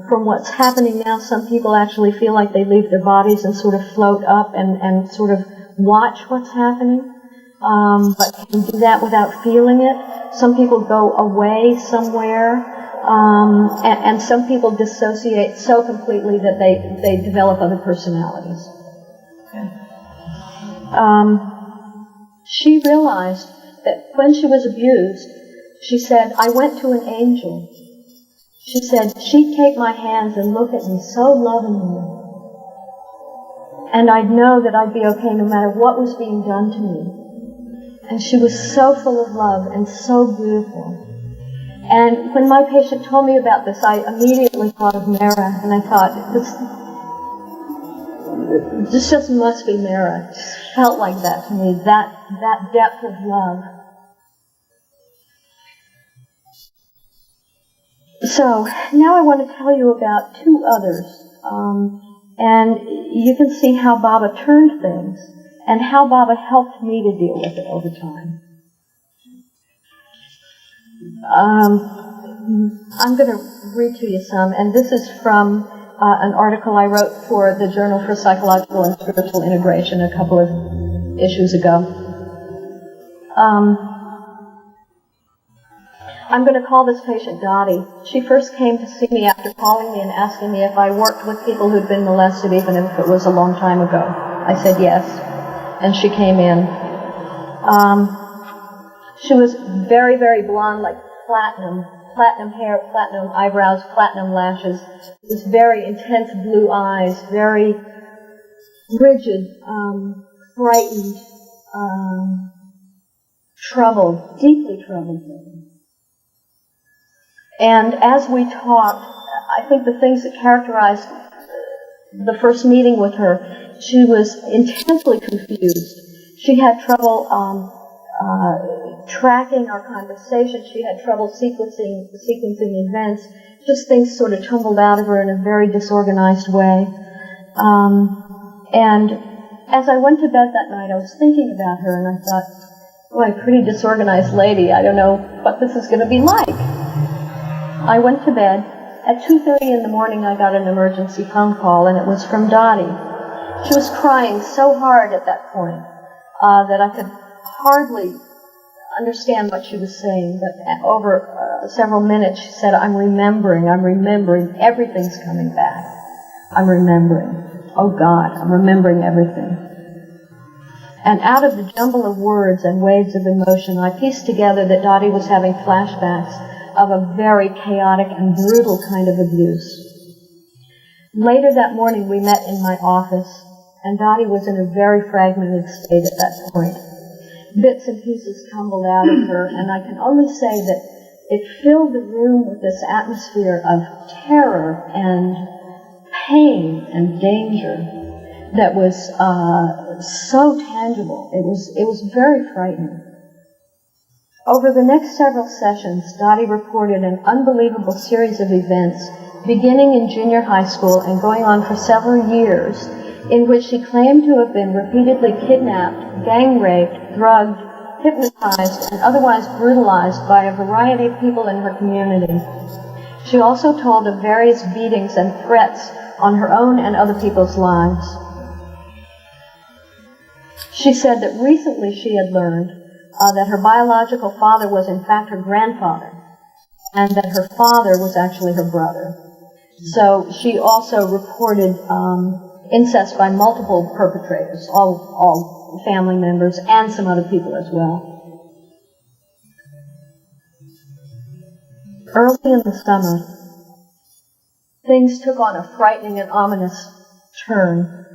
from what's happening now. Some people actually feel like they leave their bodies and sort of float up and sort of watch what's happening. But can do that without feeling it. Some people go away somewhere. And some people dissociate so completely that they develop other personalities. Okay. She realized that when she was abused, she said, I went to an angel. She said, she'd take my hands and look at me so lovingly. And I'd know that I'd be okay no matter what was being done to me. And she was so full of love and so beautiful. And when my patient told me about this, I immediately thought of Mara, and I thought, this just must be Mara. It just felt like that to me, that depth of love. So, now I want to tell you about 2 others, and you can see how Baba turned things, and how Baba helped me to deal with it over time. I'm going to read to you some, and this is from an article I wrote for the Journal for Psychological and Spiritual Integration a couple of issues ago. I'm going to call this patient Dottie. She first came to see me after calling me and asking me if I worked with people who'd been molested, even if it was a long time ago. I said yes, and she came in. She was very, very blonde, like platinum hair, platinum eyebrows, platinum lashes, with very intense blue eyes, very rigid, frightened, troubled, deeply troubled. And as we talked, I think the things that characterized the first meeting with her, she was intensely confused. She had trouble tracking our conversation. She had trouble sequencing events. Just things sort of tumbled out of her in a very disorganized way. And as I went to bed that night, I was thinking about her, and I thought, boy, pretty disorganized lady. I don't know what this is going to be like. I went to bed. At 2:30 in the morning, I got an emergency phone call, and it was from Dottie. She was crying so hard at that point that I could hardly understand what she was saying, but over several minutes she said, I'm remembering, everything's coming back. I'm remembering. Oh God, I'm remembering everything. And out of the jumble of words and waves of emotion, I pieced together that Dottie was having flashbacks of a very chaotic and brutal kind of abuse. Later that morning, we met in my office, and Dottie was in a very fragmented state at that point. Bits and pieces tumbled out of her, and I can only say that it filled the room with this atmosphere of terror and pain and danger that was so tangible. It was very frightening. Over the next several sessions, Dottie reported an unbelievable series of events, beginning in junior high school and going on for several years, in which she claimed to have been repeatedly kidnapped, gang raped, drugged, hypnotized, and otherwise brutalized by a variety of people in her community. She also told of various beatings and threats on her own and other people's lives. She said that recently she had learned that her biological father was in fact her grandfather, and that her father was actually her brother. So she also reported incest by multiple perpetrators, all family members, and some other people as well. Early in the summer, things took on a frightening and ominous turn.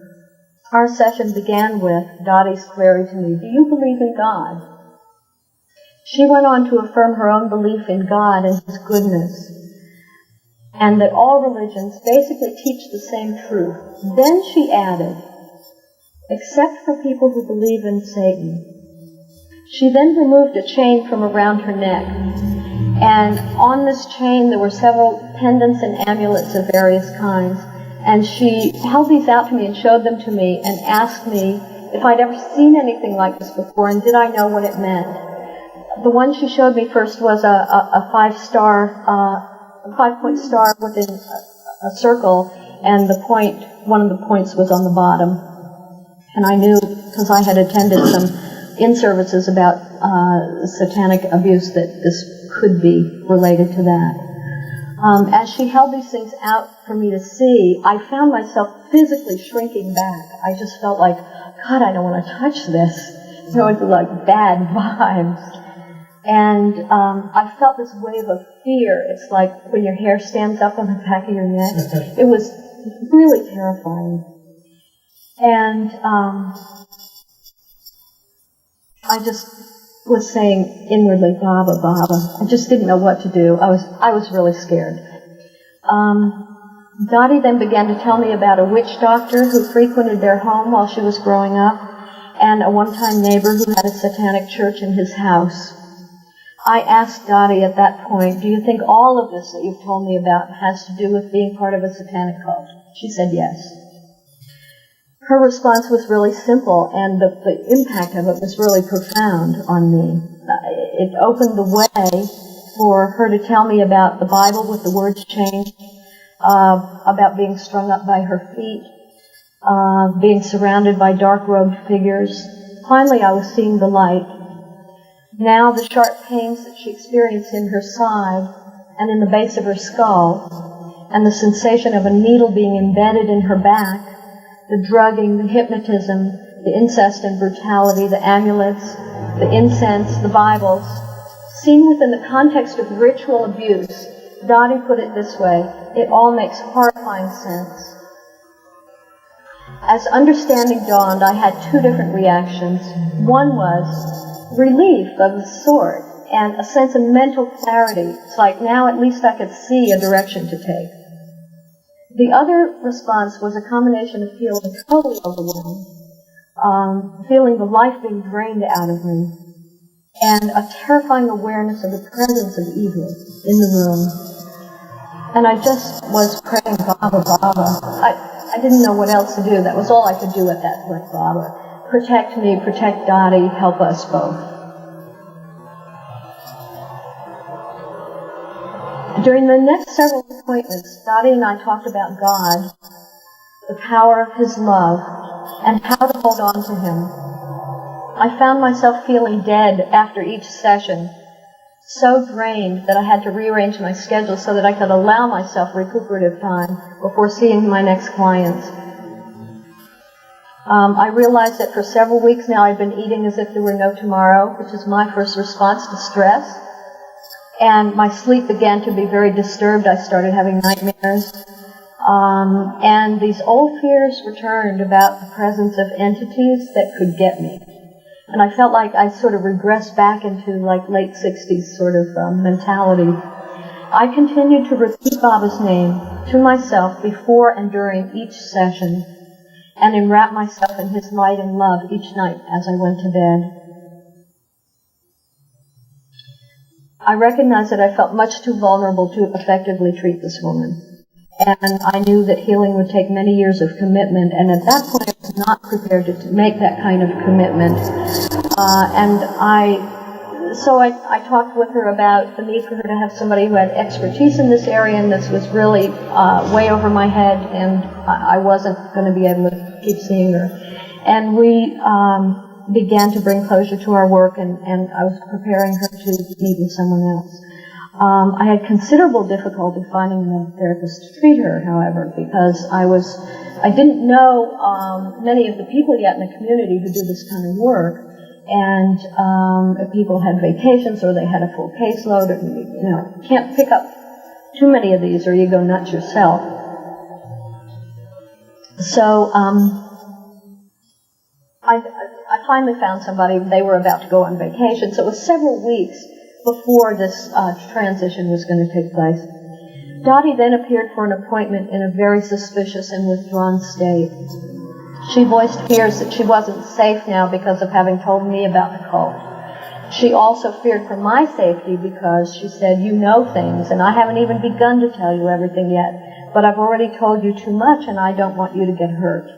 Our session began with Dottie's query to me, "Do you believe in God?" She went on to affirm her own belief in God and His goodness, and that all religions basically teach the same truth. Then she added, "Except for people who believe in Satan." She then removed a chain from around her neck, and on this chain there were several pendants and amulets of various kinds, and she held these out to me and showed them to me and asked me if I'd ever seen anything like this before and did I know what it meant. The one she showed me first was a 5-point star within a circle, and one of the points was on the bottom. And I knew, because I had attended some in-services about satanic abuse, that this could be related to that. As she held these things out for me to see, I found myself physically shrinking back. I just felt like, God, I don't want to touch this. It was like bad vibes. And I felt this wave of fear. It's like when your hair stands up on the back of your neck. It was really terrifying. And I just was saying inwardly, Baba, Baba. I just didn't know what to do. I was really scared. Dottie then began to tell me about a witch doctor who frequented their home while she was growing up, and a one-time neighbor who had a satanic church in his house. I asked Dottie at that point, "Do you think all of this that you've told me about has to do with being part of a satanic cult?" She said yes. Her response was really simple, and the impact of it was really profound on me. It opened the way for her to tell me about the Bible with the words changed, about being strung up by her feet, being surrounded by dark-robed figures. Finally, I was seeing the light. Now the sharp pains that she experienced in her side and in the base of her skull, and the sensation of a needle being embedded in her back, the drugging, the hypnotism, the incest and brutality, the amulets, the incense, the Bibles, seen within the context of ritual abuse, Dottie put it this way, it all makes horrifying sense. As understanding dawned, I had two different reactions. One was relief of the sort, and a sense of mental clarity. It's like, now at least I could see a direction to take. The other response was a combination of feeling totally overwhelmed, feeling the life being drained out of me, and a terrifying awareness of the presence of evil in the room. And I just was praying, Baba, Baba. I didn't know what else to do. That was all I could do at that point, Baba. Protect me, protect Dottie, help us both. During the next several appointments, Dottie and I talked about God, the power of His love, and how to hold on to Him. I found myself feeling dead after each session, so drained that I had to rearrange my schedule so that I could allow myself recuperative time before seeing my next clients. I realized that for several weeks now I'd been eating as if there were no tomorrow, which is my first response to stress. And my sleep began to be very disturbed. I started having nightmares. And these old fears returned about the presence of entities that could get me. And I felt like I sort of regressed back into like late 60s sort of mentality. I continued to repeat Baba's name to myself before and during each session, and enwrap myself in his light and love each night as I went to bed. I recognized that I felt much too vulnerable to effectively treat this woman. And I knew that healing would take many years of commitment, and at that point I was not prepared to make that kind of commitment. So I talked with her about the need for her to have somebody who had expertise in this area, and this was really way over my head, and I wasn't going to be able to keep seeing her. And we began to bring closure to our work, and I was preparing her to meet with someone else. I had considerable difficulty finding a therapist to treat her, however, because I didn't know many of the people yet in the community who do this kind of work, and if people had vacations or they had a full caseload, you can't pick up too many of these or you go nuts yourself. So I finally found somebody. They were about to go on vacation, so it was several weeks before this transition was going to take place. Dottie then appeared for an appointment in a very suspicious and withdrawn state. She voiced fears that she wasn't safe now because of having told me about the cult. She also feared for my safety because she said, "You know things, and I haven't even begun to tell you everything yet, but I've already told you too much, and I don't want you to get hurt."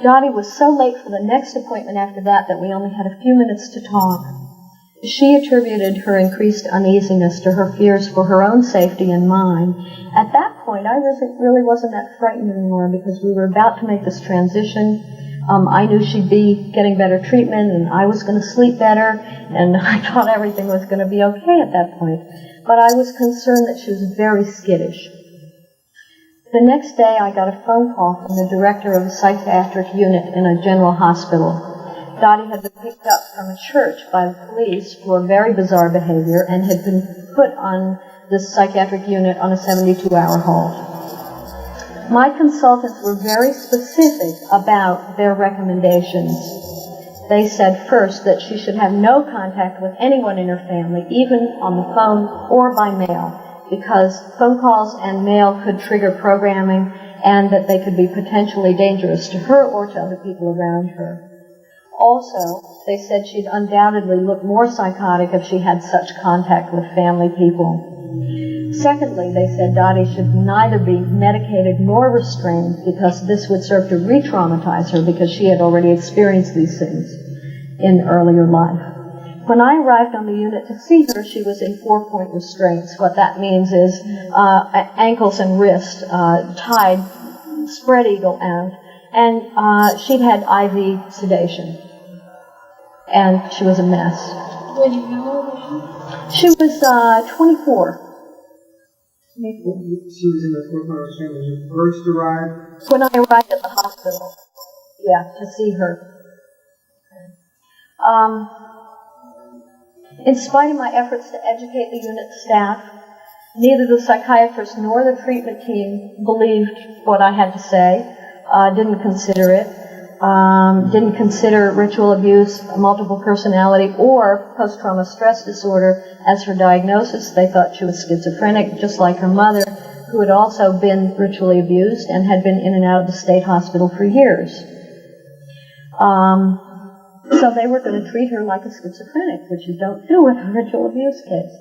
Dottie was so late for the next appointment after that we only had a few minutes to talk. She attributed her increased uneasiness to her fears for her own safety and mine. At that point, I really wasn't that frightened anymore because we were about to make this transition. I knew she'd be getting better treatment, and I was going to sleep better, and I thought everything was going to be okay at that point. But I was concerned that she was very skittish. The next day, I got a phone call from the director of a psychiatric unit in a general hospital. Dottie had been picked up from a church by the police for very bizarre behavior and had been put on this psychiatric unit on a 72-hour hold. My consultants were very specific about their recommendations. They said first that she should have no contact with anyone in her family, even on the phone or by mail, because phone calls and mail could trigger programming and that they could be potentially dangerous to her or to other people around her. Also, they said she'd undoubtedly look more psychotic if she had such contact with family people. Secondly, they said Dottie should neither be medicated nor restrained because this would serve to re-traumatize her because she had already experienced these things in earlier life. When I arrived on the unit to see her, she was in 4-point restraints. What that means is ankles and wrists tied, spread eagle out, and she'd had IV sedation. And she was a mess. She was 24. She was in the 4-point restraint when you first arrived? When I arrived at the hospital, to see her. In spite of my efforts to educate the unit staff, neither the psychiatrist nor the treatment team believed what I had to say, didn't consider it, didn't consider ritual abuse, multiple personality, or post-trauma stress disorder as her diagnosis. They thought she was schizophrenic, just like her mother, who had also been ritually abused and had been in and out of the state hospital for years. So they were going to treat her like a schizophrenic, which you don't do with a ritual abuse case.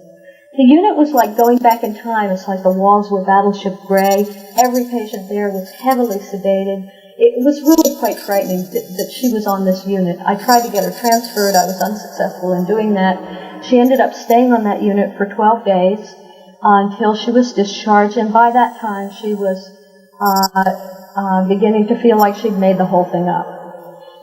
The unit was like going back in time. It's like the walls were battleship gray. Every patient there was heavily sedated. It was really quite frightening that she was on this unit. I tried to get her transferred. I was unsuccessful in doing that. She ended up staying on that unit for 12 days until she was discharged, and by that time she was beginning to feel like she'd made the whole thing up.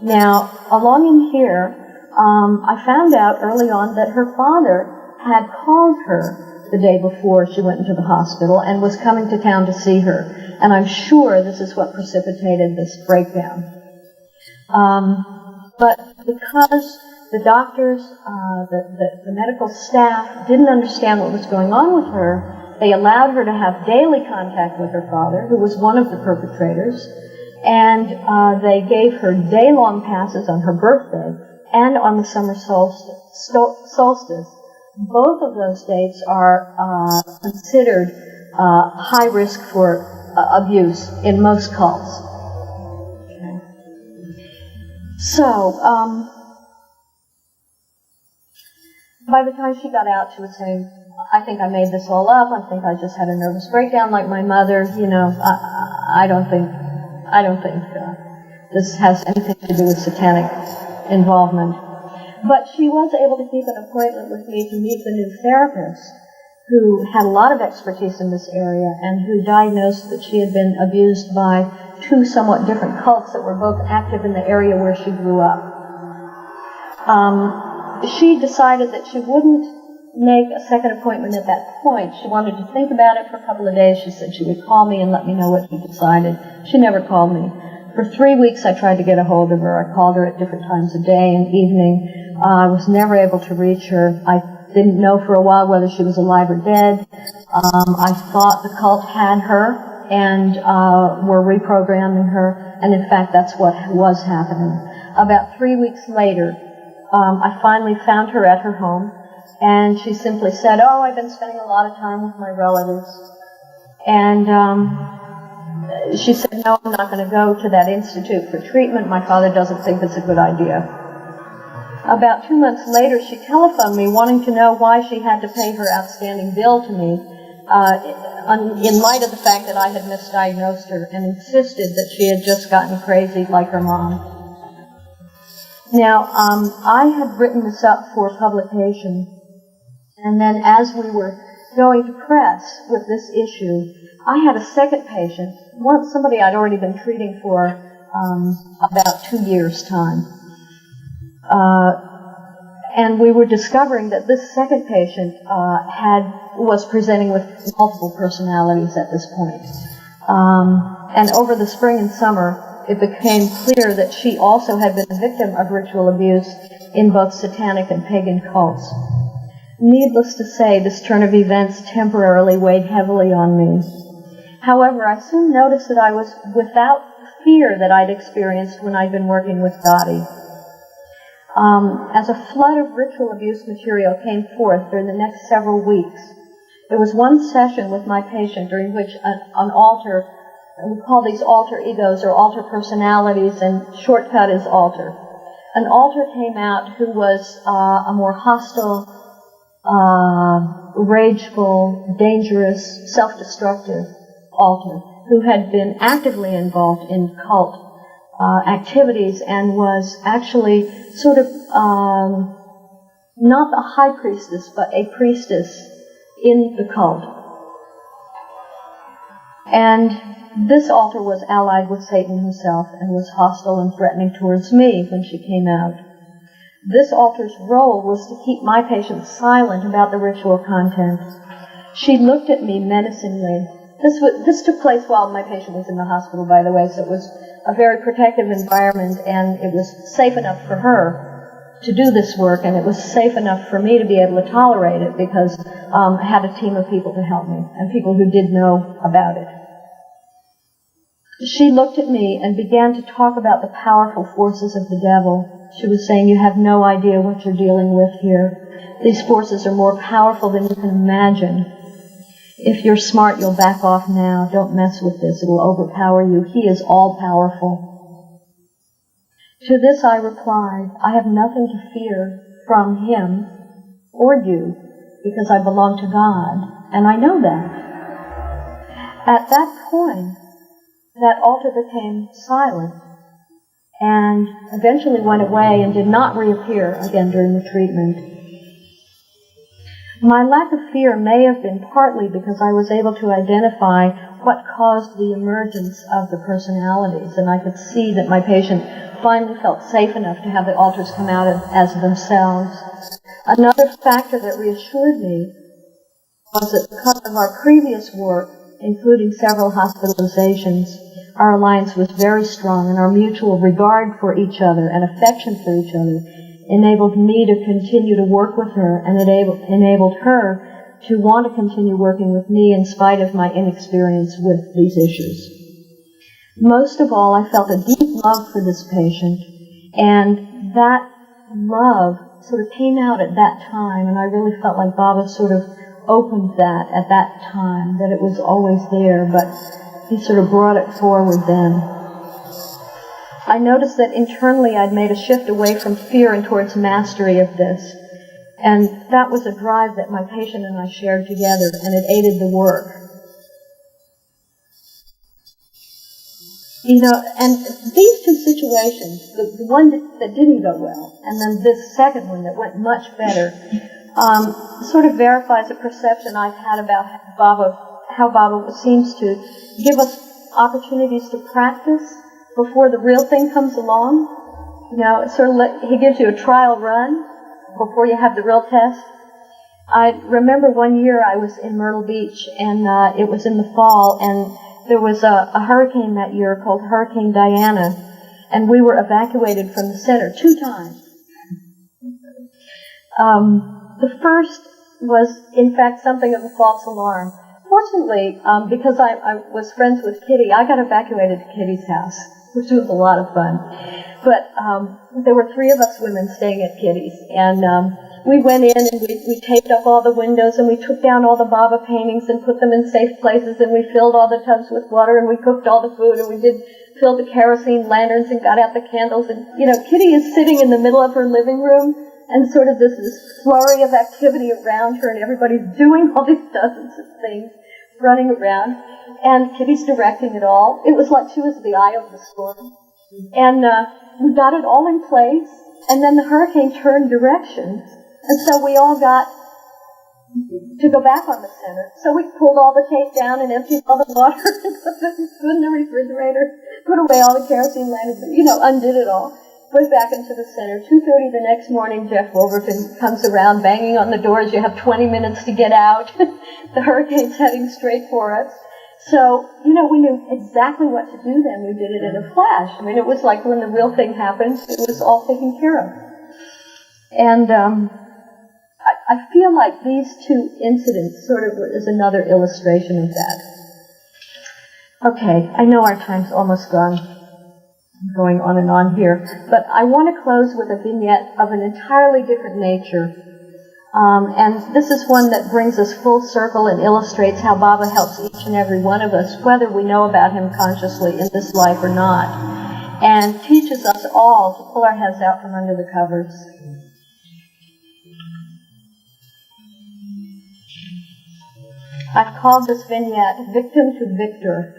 Now, along in here, I found out early on that her father had called her the day before she went into the hospital and was coming to town to see her. And I'm sure this is what precipitated this breakdown. But because the doctors, the medical staff didn't understand what was going on with her, They allowed her to have daily contact with her father, who was one of the perpetrators, and they gave her day-long passes on her birthday and on the summer solstice. Both of those dates are considered high risk for abuse in most cults. Okay. So, by the time she got out, she was saying, I think I made this all up. I think I just had a nervous breakdown like my mother. You know, I don't think this has anything to do with satanic involvement. But she was able to keep an appointment with me to meet the new therapist, who had a lot of expertise in this area and who diagnosed that she had been abused by two somewhat different cults that were both active in the area where she grew up. She decided that she wouldn't make a second appointment at that point. She wanted to think about it for a couple of days. She said she would call me and let me know what she decided. She never called me. For 3 weeks I tried to get a hold of her. I called her at different times of day and evening. I was never able to reach her. I didn't know for a while whether she was alive or dead. I thought the cult had her and were reprogramming her, and in fact that's what was happening. About 3 weeks later, I finally found her at her home, and she simply said, "Oh, I've been spending a lot of time with my relatives." And she said, "No, I'm not going to go to that institute for treatment. My father doesn't think it's a good idea." About 2 months later, she telephoned me wanting to know why she had to pay her outstanding bill to me in light of the fact that I had misdiagnosed her, and insisted that she had just gotten crazy like her mom. Now, I had written this up for publication, and then as we were going to press with this issue, I had a second patient, somebody I'd already been treating for about 2 years' time. And we were discovering that this second patient was presenting with multiple personalities at this point. And over the spring and summer, it became clear that she also had been a victim of ritual abuse in both satanic and pagan cults. Needless to say, this turn of events temporarily weighed heavily on me. However, I soon noticed that I was without fear that I'd experienced when I'd been working with Dottie. As a flood of ritual abuse material came forth during the next several weeks, there was one session with my patient during which an alter, we call these alter egos or alter personalities, and shortcut is alter. An alter came out who was a more hostile, rageful, dangerous, self-destructive alter who had been actively involved in cult activities and was actually sort of not a high priestess, but a priestess in the cult. And this alter was allied with Satan himself and was hostile and threatening towards me when she came out. This alter's role was to keep my patient silent about the ritual content. She looked at me menacingly. This took place while my patient was in the hospital, by the way, so it was a very protective environment, and it was safe enough for her to do this work, and it was safe enough for me to be able to tolerate it because I had a team of people to help me, and people who did know about it. She looked at me and began to talk about the powerful forces of the devil. She was saying, "You have no idea what you're dealing with here. These forces are more powerful than you can imagine. If you're smart, you'll back off now. Don't mess with this. It'll overpower you. He is all-powerful." To this I replied, "I have nothing to fear from him or you because I belong to God, and I know that." At that point, that altar became silent and eventually went away and did not reappear again during the treatment. My lack of fear may have been partly because I was able to identify what caused the emergence of the personalities, and I could see that my patient finally felt safe enough to have the altars come out as themselves. Another factor that reassured me was that because of our previous work, including several hospitalizations, our alliance was very strong, and our mutual regard for each other and affection for each other enabled me to continue to work with her, and it enabled her to want to continue working with me in spite of my inexperience with these issues. Most of all, I felt a deep love for this patient, and that love sort of came out at that time, and I really felt like Baba sort of opened that at that time, that it was always there, but he sort of brought it forward then. I noticed that internally I'd made a shift away from fear and towards mastery of this, and that was a drive that my patient and I shared together, and it aided the work. You know, and these two situations, the one that didn't go well, and then this second one that went much better, sort of verifies a perception I've had about how Baba seems to give us opportunities to practice before the real thing comes along. You know, it's sort of he gives you a trial run before you have the real test. I remember one year I was in Myrtle Beach, and it was in the fall, and there was a hurricane that year called Hurricane Diana, and we were evacuated from the center 2 times. The first was, in fact, something of a false alarm. Fortunately, because I was friends with Kitty, I got evacuated to Kitty's house, which was a lot of fun. But there were 3 of us women staying at Kitty's, and we went in and we taped up all the windows, and we took down all the Baba paintings and put them in safe places, and we filled all the tubs with water, and we cooked all the food, and we filled the kerosene lanterns and got out the candles. And, you know, Kitty is sitting in the middle of her living room, and sort of this flurry of activity around her, and everybody's doing all these dozens of things, running around, and Kitty's directing it all. It was like she was the eye of the storm. And we got it all in place, and then the hurricane turned directions, and so we all got to go back on the center. So we pulled all the tape down and emptied all the water and put the food in the refrigerator, put away all the kerosene lanterns, you know, undid it all. Went back into the center. 2:30 the next morning, Jeff Wolverton comes around banging on the doors. You have 20 minutes to get out. The hurricane's heading straight for us. So, you know, we knew exactly what to do then. We did it in a flash. I mean, it was like when the real thing happened, it was all taken care of. And I feel like these 2 incidents sort of is another illustration of that. Okay, I know our time's almost gone. I'm going on and on here. But I want to close with a vignette of an entirely different nature. And this is one that brings us full circle and illustrates how Baba helps each and every one of us, whether we know about him consciously in this life or not, and teaches us all to pull our heads out from under the covers. I've called this vignette Victim to Victor.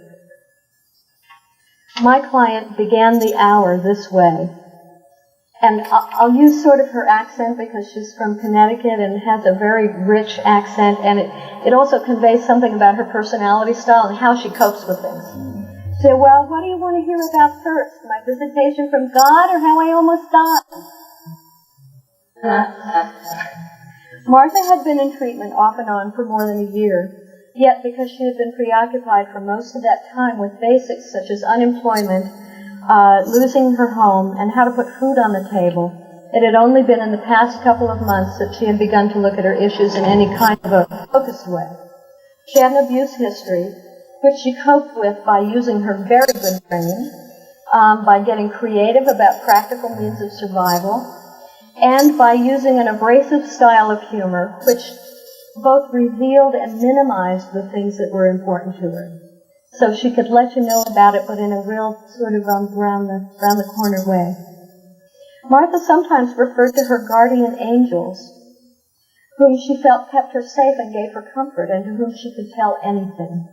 My client began the hour this way. And I'll use sort of her accent because she's from Connecticut and has a very rich accent, and it also conveys something about her personality style and how she copes with things. She said, well, what do you want to hear about first? My visitation from God or how I almost died? Martha had been in treatment off and on for more than a year. Yet, because she had been preoccupied for most of that time with basics such as unemployment, losing her home, and how to put food on the table, it had only been in the past couple of months that she had begun to look at her issues in any kind of a focused way. She had an abuse history, which she coped with by using her very good training, by getting creative about practical means of survival, and by using an abrasive style of humor, which both revealed and minimized the things that were important to her. So she could let you know about it, but in a real sort of round the corner way. Martha sometimes referred to her guardian angels, whom she felt kept her safe and gave her comfort, and to whom she could tell anything.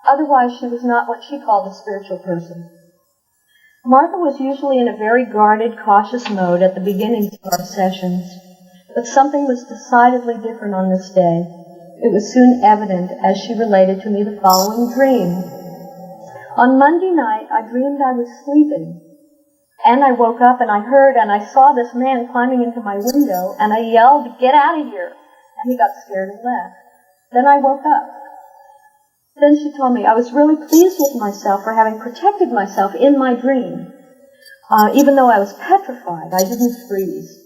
Otherwise, she was not what she called a spiritual person. Martha was usually in a very guarded, cautious mode at the beginnings of our sessions. But something was decidedly different on this day. It was soon evident as she related to me the following dream. On Monday night, I dreamed I was sleeping. And I woke up and I heard and I saw this man climbing into my window, and I yelled, "Get out of here!" And he got scared and left. Then I woke up. Then she told me I was really pleased with myself for having protected myself in my dream. Even though I was petrified, I didn't freeze.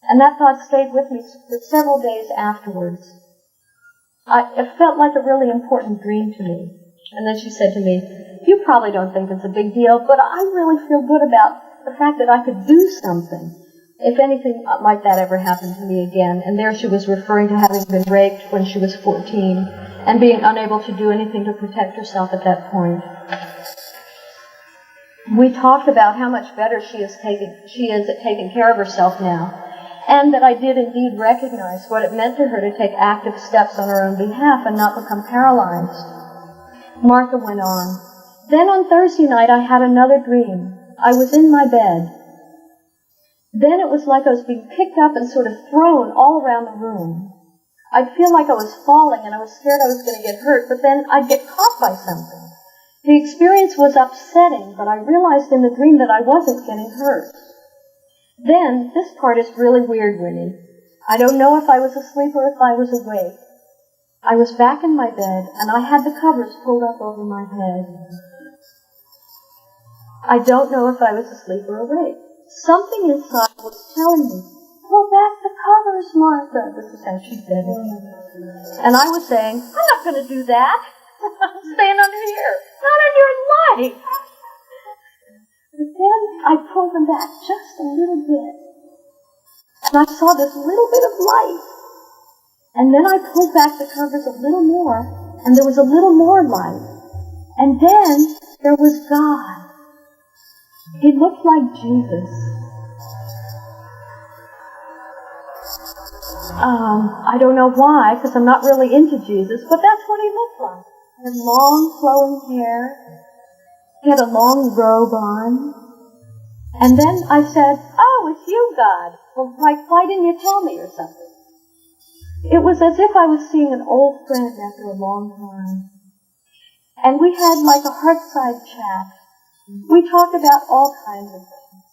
And that thought stayed with me for several days afterwards. it felt like a really important dream to me. And then she said to me, "You probably don't think it's a big deal, but I really feel good about the fact that I could do something if anything like that ever happened to me again." And there she was referring to having been raped when she was 14 and being unable to do anything to protect herself at that point. We talked about how much better she is at taking care of herself now, and that I did indeed recognize what it meant to her to take active steps on her own behalf and not become paralyzed. Martha went on. "Then on Thursday night I had another dream. I was in my bed. Then it was like I was being picked up and sort of thrown all around the room. I'd feel like I was falling and I was scared I was going to get hurt, but then I'd get caught by something. The experience was upsetting, but I realized in the dream that I wasn't getting hurt. Then, this part is really weird, Winnie. I don't know if I was asleep or if I was awake. I was back in my bed, and I had the covers pulled up over my head. I don't know if I was asleep or awake. Something inside was telling me, 'Pull back the covers, Martha.'" This is how she said it. And I was saying, "I'm not going to do that. I'm staying under here. Not in your light." But then I pulled them back just a little bit. And I saw this little bit of light. And then I pulled back the covers a little more, and there was a little more light. And then there was God. He looked like Jesus. I don't know why, because I'm not really into Jesus, but that's what he looked like. He had long flowing hair. He had a long robe on. And then I said, "Oh, it's you, God. Well, why didn't you tell me or something?" It was as if I was seeing an old friend after a long time. And we had like a heartside chat. We talked about all kinds of things.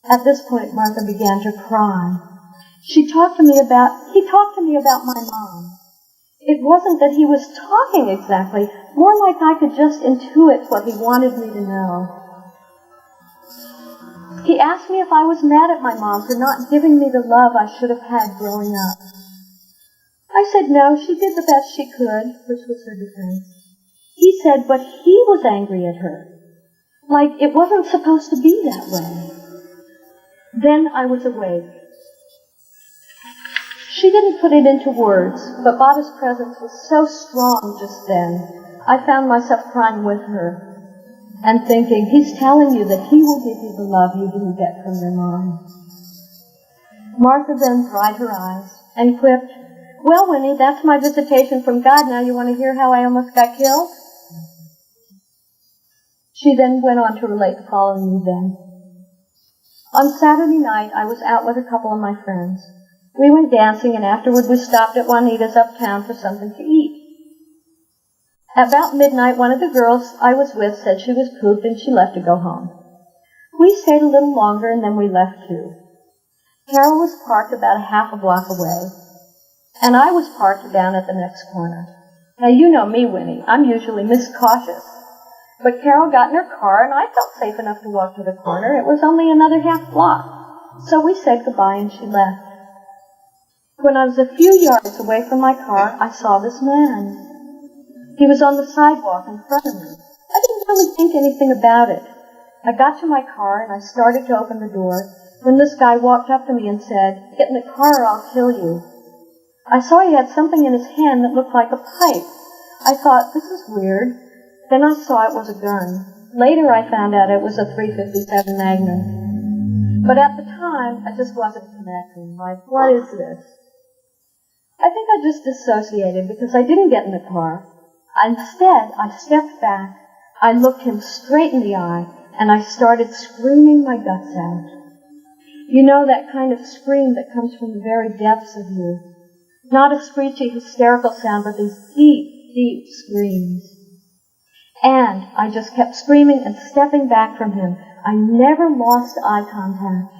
At this point, Martha began to cry. He talked to me about my mom. It wasn't that he was talking exactly, more like I could just intuit what he wanted me to know. He asked me if I was mad at my mom for not giving me the love I should have had growing up. I said no, she did the best she could, which was her defense. He said, but he was angry at her. Like it wasn't supposed to be that way. Then I was awake. She didn't put it into words, but Baba's presence was so strong just then, I found myself crying with her and thinking, he's telling you that he will give you the love you didn't get from your mom. Martha then dried her eyes and quipped, "Well, Winnie, that's my visitation from God. Now you want to hear how I almost got killed?" She then went on to relate the following event. On Saturday night, I was out with a couple of my friends. We went dancing, and afterward we stopped at Juanita's uptown for something to eat. About midnight, one of the girls I was with said she was pooped and she left to go home. We stayed a little longer, and then we left too. Carol was parked about a half a block away, and I was parked down at the next corner. Now, you know me, Winnie. I'm usually miscautious. But Carol got in her car, and I felt safe enough to walk to the corner. It was only another half block. So we said goodbye, and she left. When I was a few yards away from my car, I saw this man. He was on the sidewalk in front of me. I didn't really think anything about it. I got to my car, and I started to open the door, when this guy walked up to me and said, "Get in the car or I'll kill you." I saw he had something in his hand that looked like a pipe. I thought, this is weird. Then I saw it was a gun. Later I found out it was a .357 Magnum. But at the time, I just wasn't connecting. Like, what is this? I think I just dissociated because I didn't get in the car. Instead, I stepped back, I looked him straight in the eye, and I started screaming my guts out. You know, that kind of scream that comes from the very depths of you. Not a screechy, hysterical sound, but these deep, deep screams. And I just kept screaming and stepping back from him. I never lost eye contact.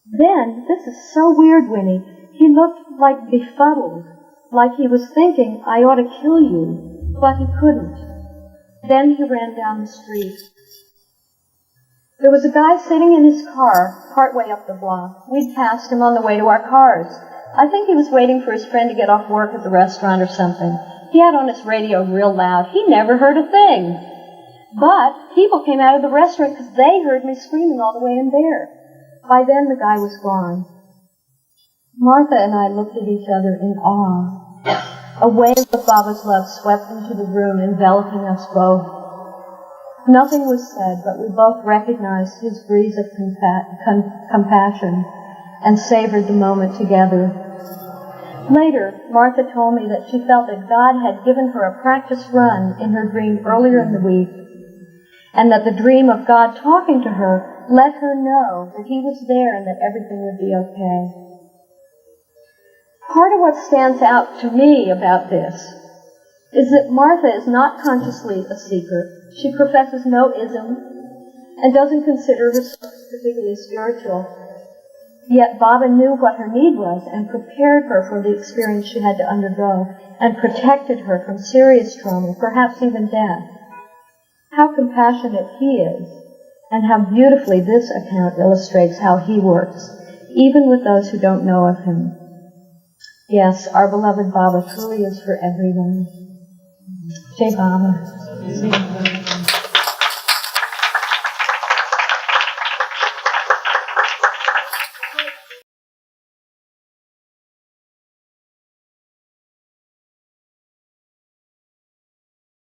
Then, this is so weird, Winnie, he looked like befuddled, like he was thinking, I ought to kill you, but he couldn't. Then he ran down the street. There was a guy sitting in his car partway up the block. We'd passed him on the way to our cars. I think he was waiting for his friend to get off work at the restaurant or something. He had on his radio real loud. He never heard a thing. But people came out of the restaurant because they heard me screaming all the way in there. By then, the guy was gone. Martha and I looked at each other in awe. A wave of Baba's love swept into the room, enveloping us both. Nothing was said, but we both recognized his breeze of compassion and savored the moment together. Later, Martha told me that she felt that God had given her a practice run in her dream earlier in the week, and that the dream of God talking to her let her know that he was there and that everything would be okay. Part of what stands out to me about this is that Martha is not consciously a seeker. She professes no ism and doesn't consider herself particularly spiritual. Yet Baba knew what her need was and prepared her for the experience she had to undergo and protected her from serious trauma, perhaps even death. How compassionate he is, and how beautifully this account illustrates how he works, even with those who don't know of him. Yes, our beloved Baba truly is for everyone. Jai Baba.